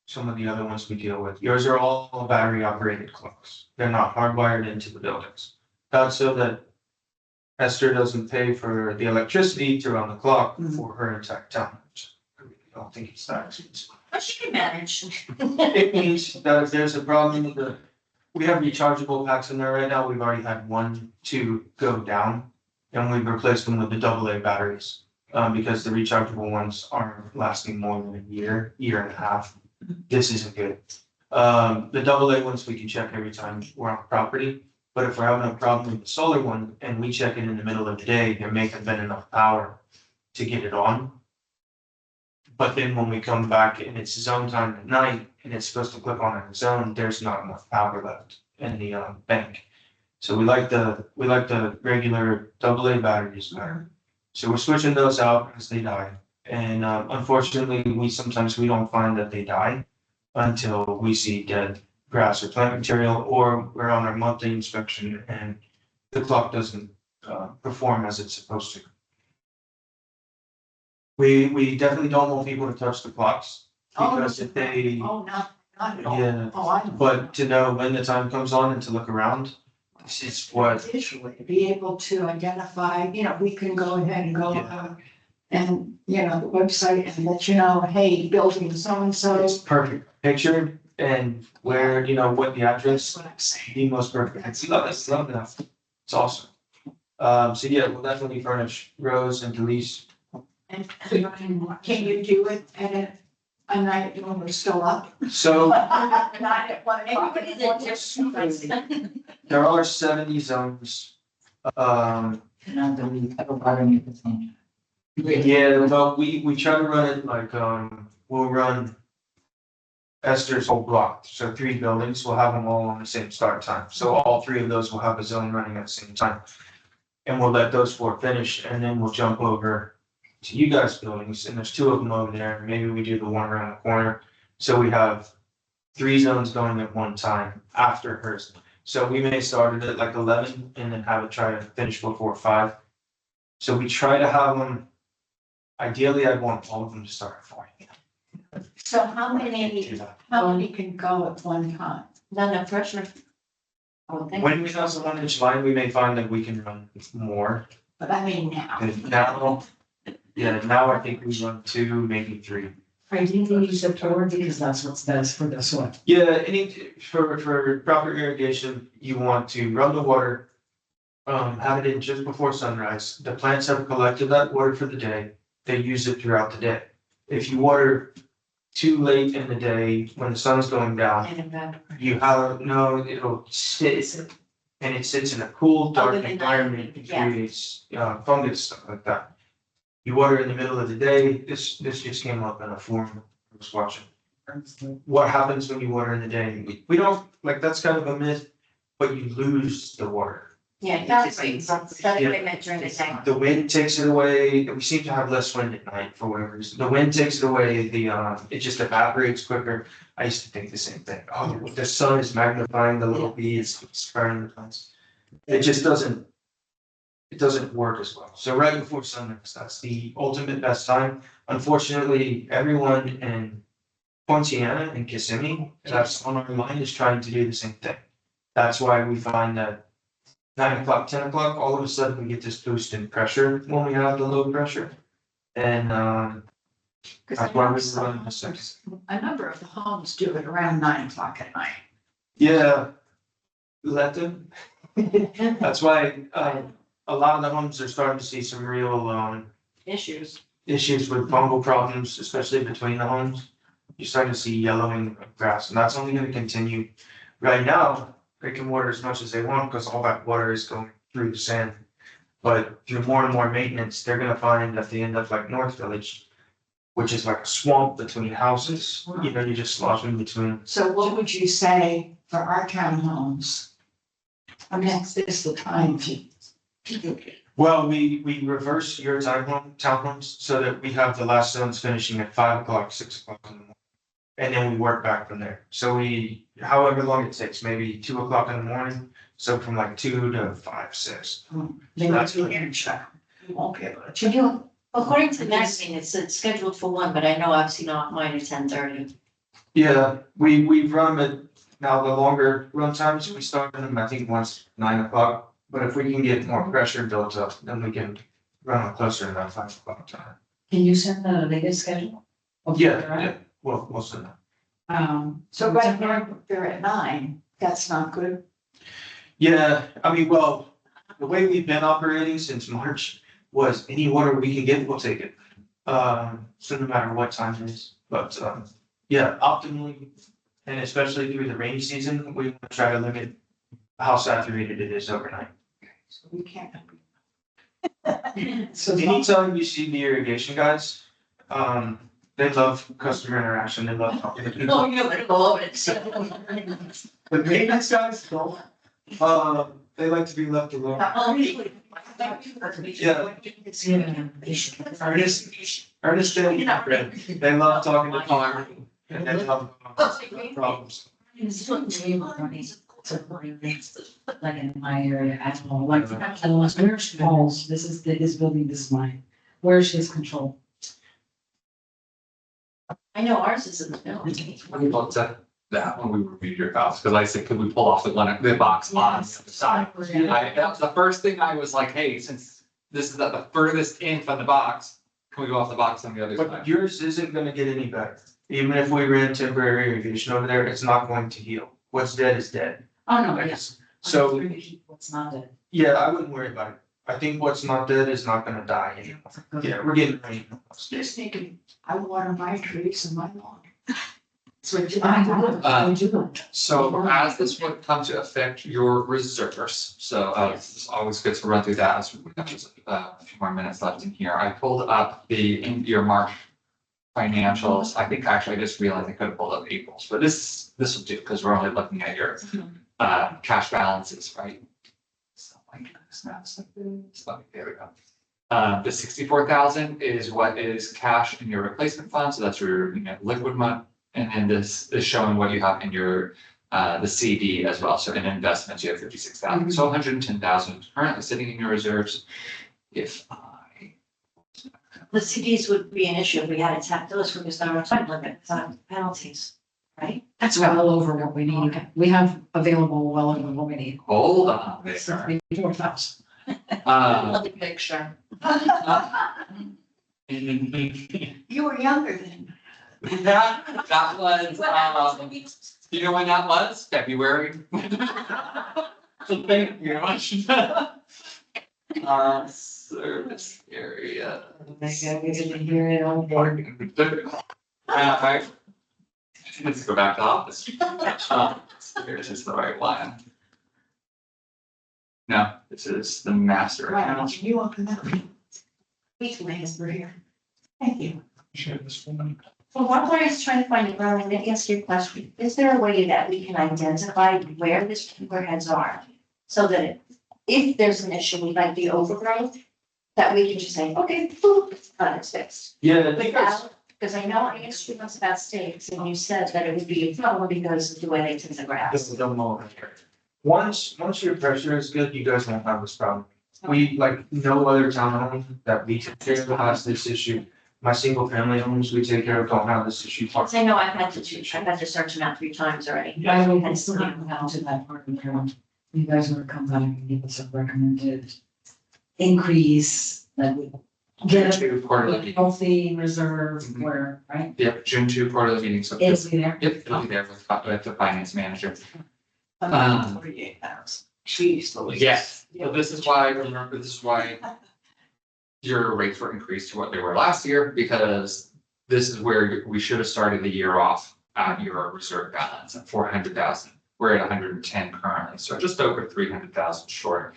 some of the other ones we deal with. Yours are all battery operated clocks. They're not hardwired into the buildings. That's so that Esther doesn't pay for the electricity to run the clock for her entire town. I don't think it's that expensive. But she can manage. It means that if there's a problem with we have rechargeable packs in there right now, we've already had 1, 2 go down. And we've replaced them with the AA batteries, because the rechargeable ones aren't lasting more than a year, year and a half. This isn't good. The AA ones, we can check every time we're on property. But if we're having a problem with the solar one and we check it in the middle of the day, there may have been enough power to get it on. But then when we come back and it's zone time at night and it's supposed to click on a zone, there's not enough power left in the bank. So we like the regular AA batteries better. So we're switching those out as they die. And unfortunately, sometimes we don't find that they die until we see dead grass or plant material, or we're on our monthly inspection and the clock doesn't perform as it's supposed to. We definitely don't want people to touch the clocks, because if they, Oh, not at all. yeah, Oh, I know. but to know when the time comes on and to look around, this is what, Visually, be able to identify, we can go ahead and go Yeah. and, the website and let you know, hey, building so-and-so. it's perfect pictured and where, what the That's address, what I'm saying. the most perfect. It's love that. It's awesome. So yeah, we'll definitely furnish Rose and Delise. And can you do it at a night when we're still up? So Not at 1 o'clock. Everybody's a different. there are 70 zones. And I believe everybody at the same time. Yeah, but we try to run it like, we'll run Esther's whole block, so 3 buildings, we'll have them all on the same start time, so all 3 of those will have a zone running at the same time. And we'll let those 4 finish, and then we'll jump over to you guys' buildings, and there's 2 of them over there, maybe we do the one around the corner. So we have 3 zones going at one time after hers, so we may start it at like 11 and then have it try to finish before 5. So we try to have them, ideally, I want all of them to start at 4. So how many can go at one time? No pressure. I would think. When we have the 1-inch line, we may find that we can run more. But I mean now. Now I think we run 2, maybe 3. Ideally, use the board because that's what's best for this one. Yeah, for proper irrigation, you want to run the water. Have it in just before sunrise. The plants have collected that water for the day. They use it throughout the day. If you water too late in the day when the sun's going down, you have, it'll sit. And it sits in a cool, dark Other than that, environment, it yeah. creates fungus, stuff like that. You water in the middle of the day, this just came up in a forum I was watching. What happens when you water in the day? We don't, like, that's kind of a myth, but you lose the water. Yeah, that's what I meant during the day. The wind takes it away, we seem to have less wind at night for whatever reason, the wind takes it away, it just evaporates quicker. I used to think the same thing, oh, the sun is magnifying the little beads, it's burning the plants. It just doesn't work as well, so right before sunrise, that's the ultimate best time. Unfortunately, everyone in Poinciana and Kissimmee, that's on our line, is trying to do the same thing. That's why we find that 9 o'clock, 10 o'clock, all of a sudden we get this boost in pressure when we have the low pressure. And that's why we run the 6. A number of the homes do it around 9 o'clock at night. Yeah. Let them. That's why a lot of the homes are starting to see some real Issues. issues with fungal problems, especially between the homes. You're starting to see yellowing of grass, and that's only gonna continue. Right now, they can water as much as they want because all that water is going through the sand. But through more and more maintenance, they're gonna find that they end up like North Village, which is like a swamp between houses, you just slosh in between. So what would you say for our townhomes? I mean, is the time to. Well, we reverse your townhomes so that we have the last zones finishing at 5 o'clock, 6 o'clock in the morning. And then we work back from there. So however long it takes, maybe 2 o'clock in the morning, so from like 2 to 5, 6. They That's do good. it in check. You won't be able to. To do, according to the magazine, it's scheduled for 1, but I know I've seen mine at 10:30. Yeah, we run it now, the longer run times, we start them, I think once 9 o'clock. But if we can get more pressure built up, then we can run it closer to that 5 o'clock time. Can you send the latest schedule? of Yeah, where they're at? well, most of them. So right now, they're at 9, that's not good. Yeah, I mean, well, the way we've been operating since March was any water we can get, we'll take it. So no matter what time it is, but, yeah, optimally, and especially through the rainy season, we want to try to limit how saturated it is overnight. So we can't. So Anytime you see the irrigation guys, they love customer interaction, they love talking to people. Oh, you're gonna go over it. The maintenance guys don't, they like to be left alone. Yeah. Ernest, they love talking to people, and they love problems. Like in my area, I don't know, like, I don't know, where's Paul's, this is his building, this is mine, where's his control? I know ours is in the middle. We looked at that when we reviewed your house, because I said, could we pull off the box on the other side? That was the first thing I was like, hey, since this is at the furthest in from the box, can we go off the box on the other But side? yours isn't gonna get any better. Even if we ran temporary irrigation over there, it's not going to heal. What's dead is dead. Oh, no, yes. So, What's not it? yeah, I wouldn't worry about it. I think what's not dead is not gonna die anymore. Yeah, we're getting rain. Just thinking, I water my trees and my lawn. So I do. So as this would come to affect your reserves, so it's always good to run through that as we have just a few more minutes left in here. I pulled up your March financials. I think actually I just realized I could have pulled up April's, but this will do because we're only looking at your cash balances, right? So like snaps like this. There we go. The 64,000 is what is cash in your replacement fund, so that's your liquid money. And then this is showing what you have in your the CD as well. So in investments, you have 56,000. So 110,000 currently sitting in your reserves. If I The CDs would be an issue if we had to tap those because there are time limits on penalties, right? That's well over what we need. We have available well over what we need. hold on there. 64,000. The picture. You were younger then. That was, you know when that was? February. So thank you very much. Service area. We didn't hear it on board. Let's go back to office. Here's just the right one. No, this is the master Right, account. you open that. Please, ladies, we're here. Thank you. Share this one. Well, while Gloria's trying to find it, Ron, let me ask you a question. Is there a way that we can identify where the sprinkler heads are? So that if there's an issue with like the overgrowth, that we can just say, okay, boop, it's fixed. Yeah, I think that's, Without, because I know I asked you once about stakes and you said that it would be a problem because of the way they tend the grass. once your pressure is good, you guys won't have this problem. We, like, no other townhome that we take care of has this issue. My single family homes we take care of don't have this issue. Because I know I've had to search them out 3 times already. I will still have down to that part of the you guys want to come back and give us a recommended increase that would get us June 2 quarterly a meeting. healthy reserve Mhm. where, right? Yep, June 2 quarterly meeting, so. Is we there? Yep, it'll be there with the finance manager. 48,000. Jeez, Louise. Yes, so this is why, remember, this is why your rates were increased to what they were last year, because this is where we should have started the year off at your reserve balance at 400,000. We're at 110 currently, so just over 300,000 short.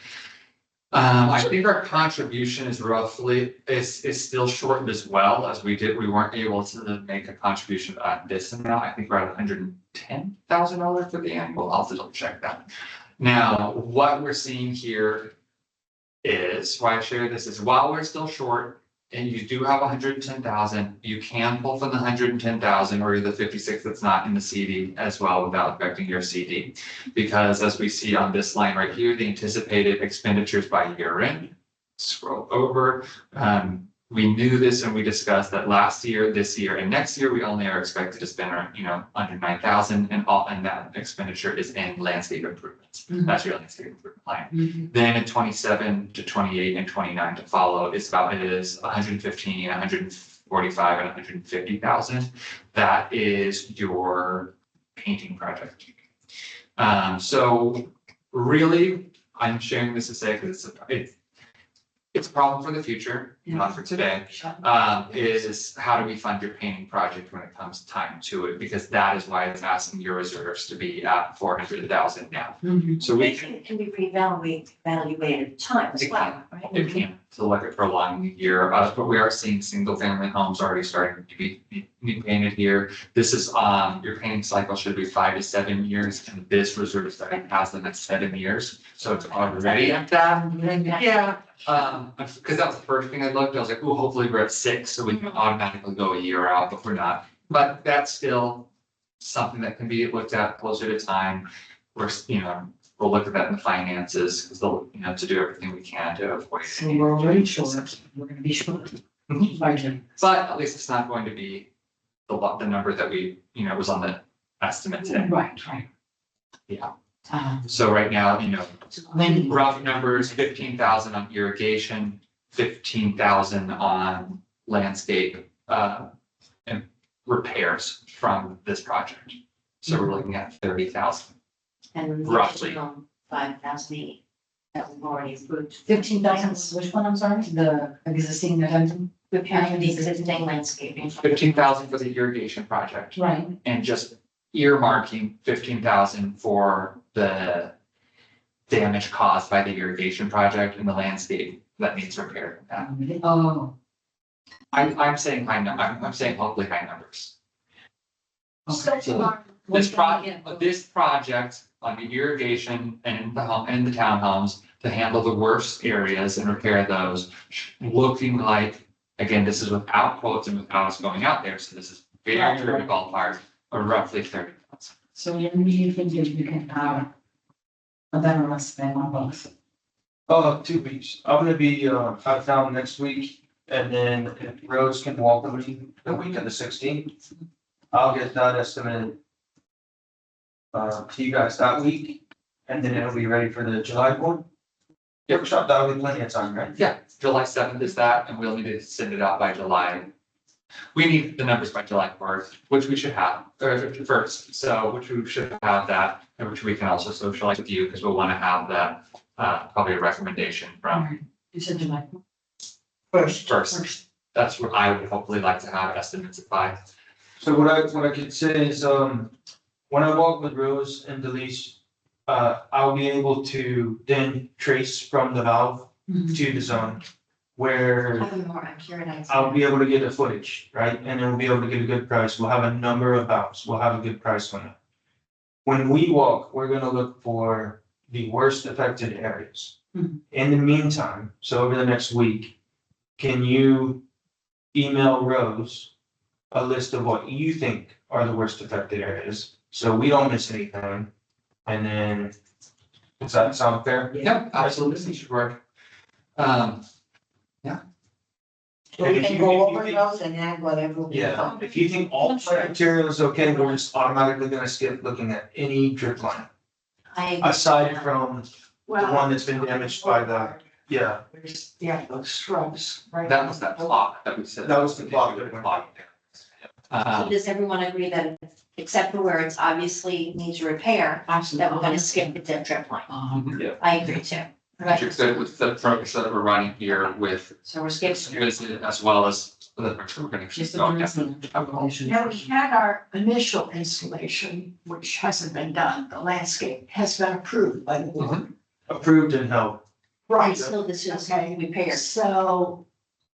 I think our contribution is roughly, is still shortened as well, as we weren't able to make a contribution at this amount. I think we're at $110,000 for the annual. I'll have to double check that. Now, what we're seeing here is, why I share this is while we're still short and you do have 110,000, you can pull from the 110,000 or the 56 that's not in the CD as well without affecting your CD. Because as we see on this line right here, the anticipated expenditures by year end, scroll over. We knew this and we discussed that last year, this year, and next year, we only are expected to spend, under 9,000 and that expenditure is in landscape improvements. That's your landscape improvement line. Then in 27 to 28 and 29 to follow is 115, 145 and 150,000. That is your painting project. So really, I'm sharing this to say, because it's a problem for the future, not for today. Is how do we fund your painting project when it comes time to it? Because that is why it's asking your reserves to be at 400,000 now. So we can, It can be reevaluated at time as well, right? it can, to look at prolonging the year, but we are seeing single family homes already starting to be painted here. This is, your painting cycle should be 5 to 7 years, and this reserve study has them at 7 years, so it's already at that. Yeah, because that was the first thing I looked, I was like, oh, hopefully we're at 6, so we can automatically go a year out, but we're not. But that's still something that can be looked at closer to time. We're, we'll look at that in the finances, because they'll, to do everything we can to avoid. So we're already short, we're gonna be short. By June. But at least it's not going to be the number that we, was on the estimate today. Right. Yeah. Um, So right now, when, rough numbers, 15,000 on irrigation, 15,000 on landscape, and repairs from this project. So we're looking at 30,000. And Roughly. 5,000 that we've already approved. 15,000, which one, I'm sorry, the existing that I'm. Repairing the existing landscaping. 15,000 for the irrigation project, Right. and just earmarking 15,000 for the damage caused by the irrigation project and the landscape that needs repair. Oh. I'm saying I'm saying hopefully high numbers. Okay. This project on the irrigation and the home and the townhomes to handle the worst areas and repair those, looking like, again, this is without quotes and without us going out there, so this is very ballpark, or roughly 30,000. So when do you think you can have a better estimate on both? 2 weeks. I'm gonna be, out of town next week, and then if Rose can walk with me the week of the 16th, I'll get that estimate to you guys that week, and then it'll be ready for the July board. Workshop, that'll be plenty of time, right? Yeah, July 7th is that, and we'll need to send it out by July. We need the numbers by July 4th, which we should have, or first, so which we should have that, and which we can also socialize with you, because we'll want to have that, probably a recommendation from You said July. first. That's what I would hopefully like to have estimates by. So what I could say is, when I walk with Rose and Delise, I'll be able to then trace from the valve to the zone where Have a more accurate idea. I'll be able to get the footage, right? And then we'll be able to get a good price. We'll have a number of valves. We'll have a good price on it. When we walk, we're gonna look for the worst affected areas. Mhm. In the meantime, so over the next week, can you email Rose a list of what you think are the worst affected areas? So we don't miss anything. And then, does that sound fair? Yep, absolutely, should work. So we can go over those and add whatever. we Yeah, want. if you think all criteria is okay, we're just automatically gonna skip looking at any drip line, aside from the one that's been damaged by the, yeah. Yeah, those shrubs, right? That was that plot that we said. That was the plot. So does everyone agree that except for where it's obviously needs repair, that we're gonna skip the drip line? I agree too. Which is good with the approach that we're running here with, So we're skipping. as well as the approach we're gonna. Just go the down. Now, we had our initial installation, which hasn't been done, the landscape has been approved by the board. Approved and held. Right, So this is Okay. repairs. so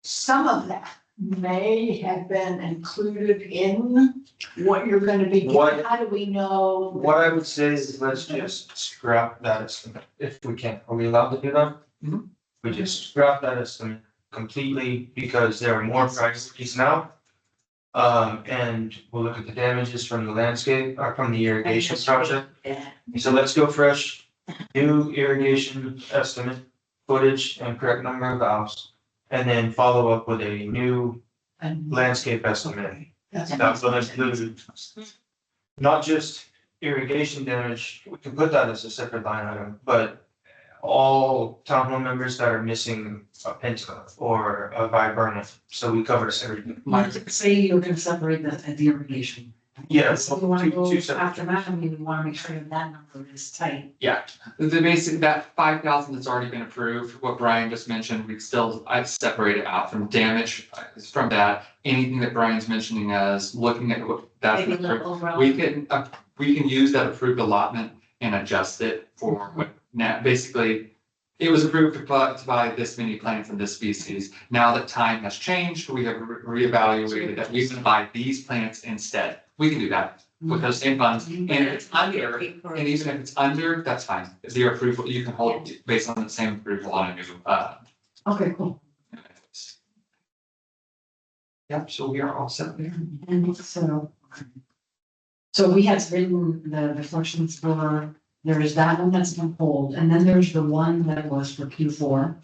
some of that may have been included in what you're gonna be doing. What- How do we know? What I would say is let's just scrap that estimate if we can. Are we allowed to do that? Mhm. We just scrap that estimate completely because there are more priorities now. And we'll look at the damages from the landscape or from the irrigation project. Yeah. So let's go fresh, new irrigation estimate, footage and correct number of valves. And then follow up with a new And landscape estimate. that's That's what included. Not just irrigation damage, we can put that as a separate line item, but all townhome members that are missing a penta or a viburnum, so we cover everything. Like, say you're gonna separate the irrigation. Yeah, So you wanna go two separate. after that, I mean, we wanna make sure that number is tight. The basic, that 5,000 that's already been approved, what Brian just mentioned, I'd separate it out from damage from that. Anything that Brian's mentioning as looking at what that's Maybe a been approved, little overall. we can use that approved allotment and adjust it for what now, basically. It was approved to buy this many plants in this species. Now that time has changed, we have reevaluated that we can buy these plants instead. We can do that with those same funds, and if it's under, and even if it's under, that's fine. If your approval, you can hold based on the same approval on a new, Okay, cool. Yep, so we are all set there. And so we had written the questions for, there is that one that's been pulled, and then there's the one that was for Q4,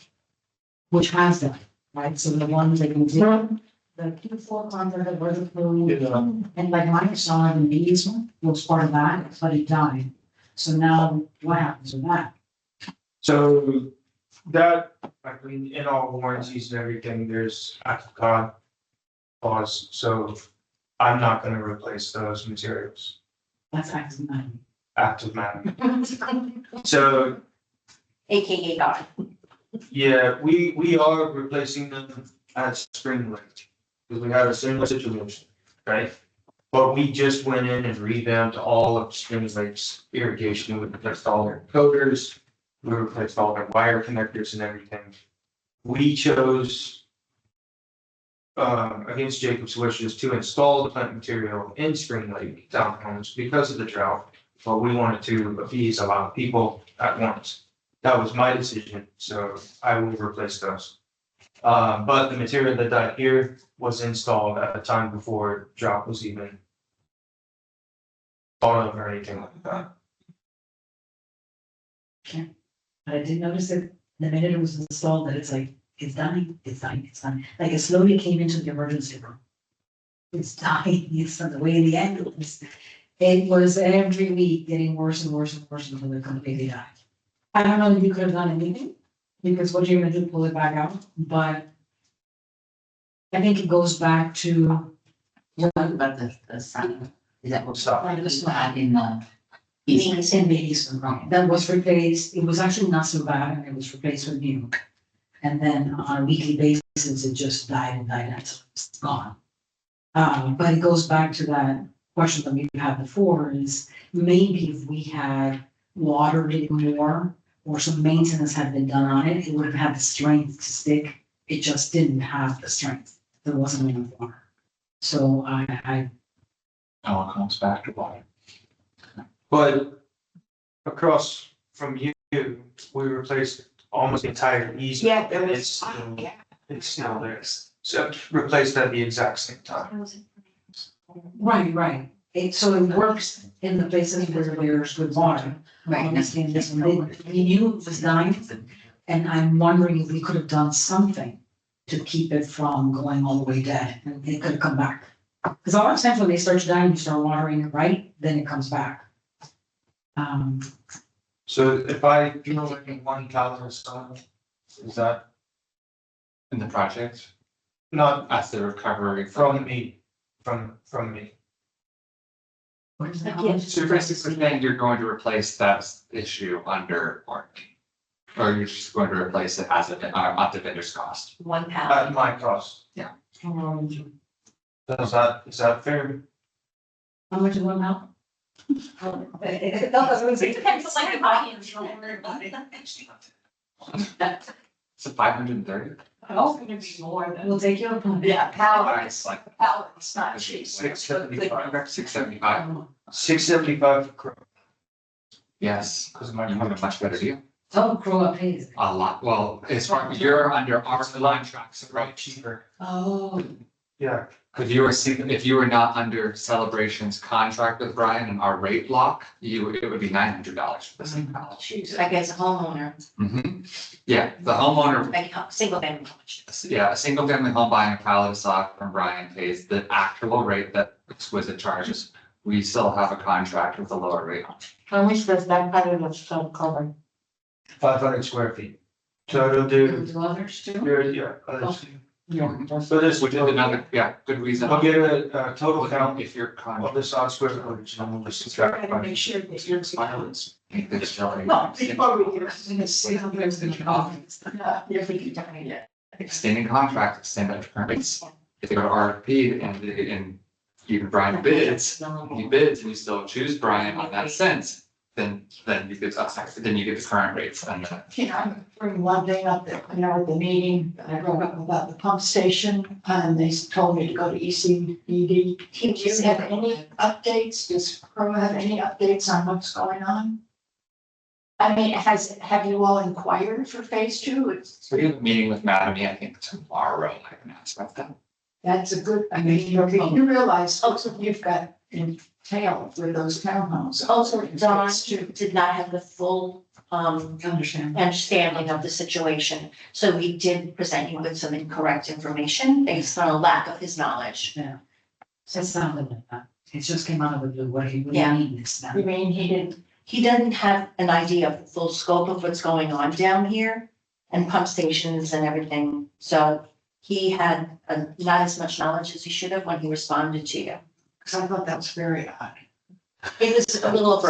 which has that, right? So the ones that can do, the Q4 contract that was approved, and like Microsoft and these one was part of that, but it died. So now what happens with that? So that, I mean, in all warranties and everything, there's active cod clause, so I'm not gonna replace those materials, That's actually not. active matter. So, AKA God. yeah, we are replacing them at Spring Lake, because we had a similar situation, right? But we just went in and revamped all of Spring Lake's irrigation, we replaced all their coders, we replaced all their wire connectors and everything. We chose against Jacob's wishes to install the plant material in Spring Lake townhomes because of the drought. But we wanted to appease a lot of people at once. That was my decision, so I will replace those. But the material that died here was installed at a time before drought was even thought of or anything like that. But I did notice that the minute it was installed, that it's like, it's dying, it's dying, it's dying. Like it slowly came into the emergency room. It's dying, it's on the way to the ambulance. It was every week getting worse and worse and worse until it completely died. I don't know if you could have done anything, because what you're gonna do, pull it back out, but I think it goes back to, What about the sign? Is that what's Stop. up? The sign in the. it's in the eastern front. That was replaced, it was actually not so bad, and it was replaced with new. And then on a weekly basis, it just died and died until it's gone. But it goes back to that question that we had before, is maybe if we had watered it more, or some maintenance had been done on it, it would have had the strength to stick. It just didn't have the strength. There wasn't enough water. So I Now it comes back to water. But across from you, we replaced almost the entire easement. Yeah, there It's was, still, yeah. it's still there. So replaced at the exact same time. right. So it works in the places where there's good water. Right. Honestly, in this one, we knew it was dying, and I'm wondering if we could have done something to keep it from going all the way dead, and it could have come back. Because a lot of times when they start dying, you start watering it right, then it comes back. So if I drill like in 1,000 stone, is that In the project, not that's the recovery from me, from me? What is that? Again. So you're basically saying you're going to replace that issue under warranty? Or you're just going to replace it as at the vendor's cost? 1 pound. At my cost. How Is that fair? much is one now? It depends on like the audience. So 530? Oh, it's gonna be more than. We'll take your opinion. Yeah, power, It's like power, it's not cheap. 675. 675. 675 for crow, Yes, because of my you have a much better deal. Oh, grow up pays. A lot, well, as far, you're under our contracts, right right? cheaper. Oh, Yeah, If you were not under Celebration's contract with Brian and our rate lock, it would be $900 for the same house. Like as a homeowner, Yeah, the homeowner, like single family. yeah, a single family home buying a pallet of stock from Brian pays the actual rate that Exquisite charges. We still have a contract with a lower rate. How much does that part of the stuff cover? 500 square feet. So it'll do, Do others too? yeah, others. Yeah. So this, Which is another, yeah, good reason. I'll get a total count If you're of the sod square footage, and we'll just subtract Gotta make by. sure that you're. Well, Before we get into this, see how there's the comments. If we keep talking yet. extending contract, extend at current rates. If they go to RFP and even Brian bids, he bids and you still choose Brian on that sense, then you get, then you get the current rates and the. You know, I'm bring one thing up that, you know, at the meeting, I brought up about the pump station, and they told me to go to ECED. Do you have any updates? Does Pro have any updates on what's going on? I mean, have you all inquired for phase two? So we have a meeting with Madame, I think tomorrow, I can ask about that. That's a good, I mean, you realize also you've got entailed with those townhomes. Also, Don did not have the full Understand. understanding of the situation. So we did present you with some incorrect information based on a lack of his knowledge. It sounded like that. It just came out of the blue. What do you Yeah. mean this now? You mean He doesn't have an idea of the full scope of what's going on down here and pump stations and everything. So he had not as much knowledge as he should have when he responded to you. because I thought that was very odd. It was a little over.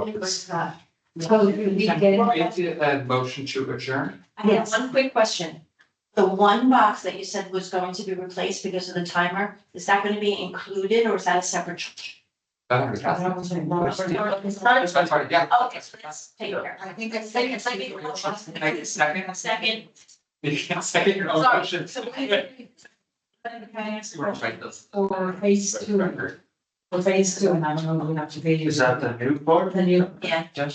It was not. So you get A motion to adjourn? I have one quick question. The one box that you said was going to be replaced because of the timer, is that going to be included or is that a separate charge? That's right, yeah. Okay, so let's take care. I think Can I get a Can I get a second? second? You can second your own Sorry. motion. So can I ask a We're question? right, this. For phase two, for phase two, and I don't know, we have to pay you. Is that the new part? The new, Yeah. should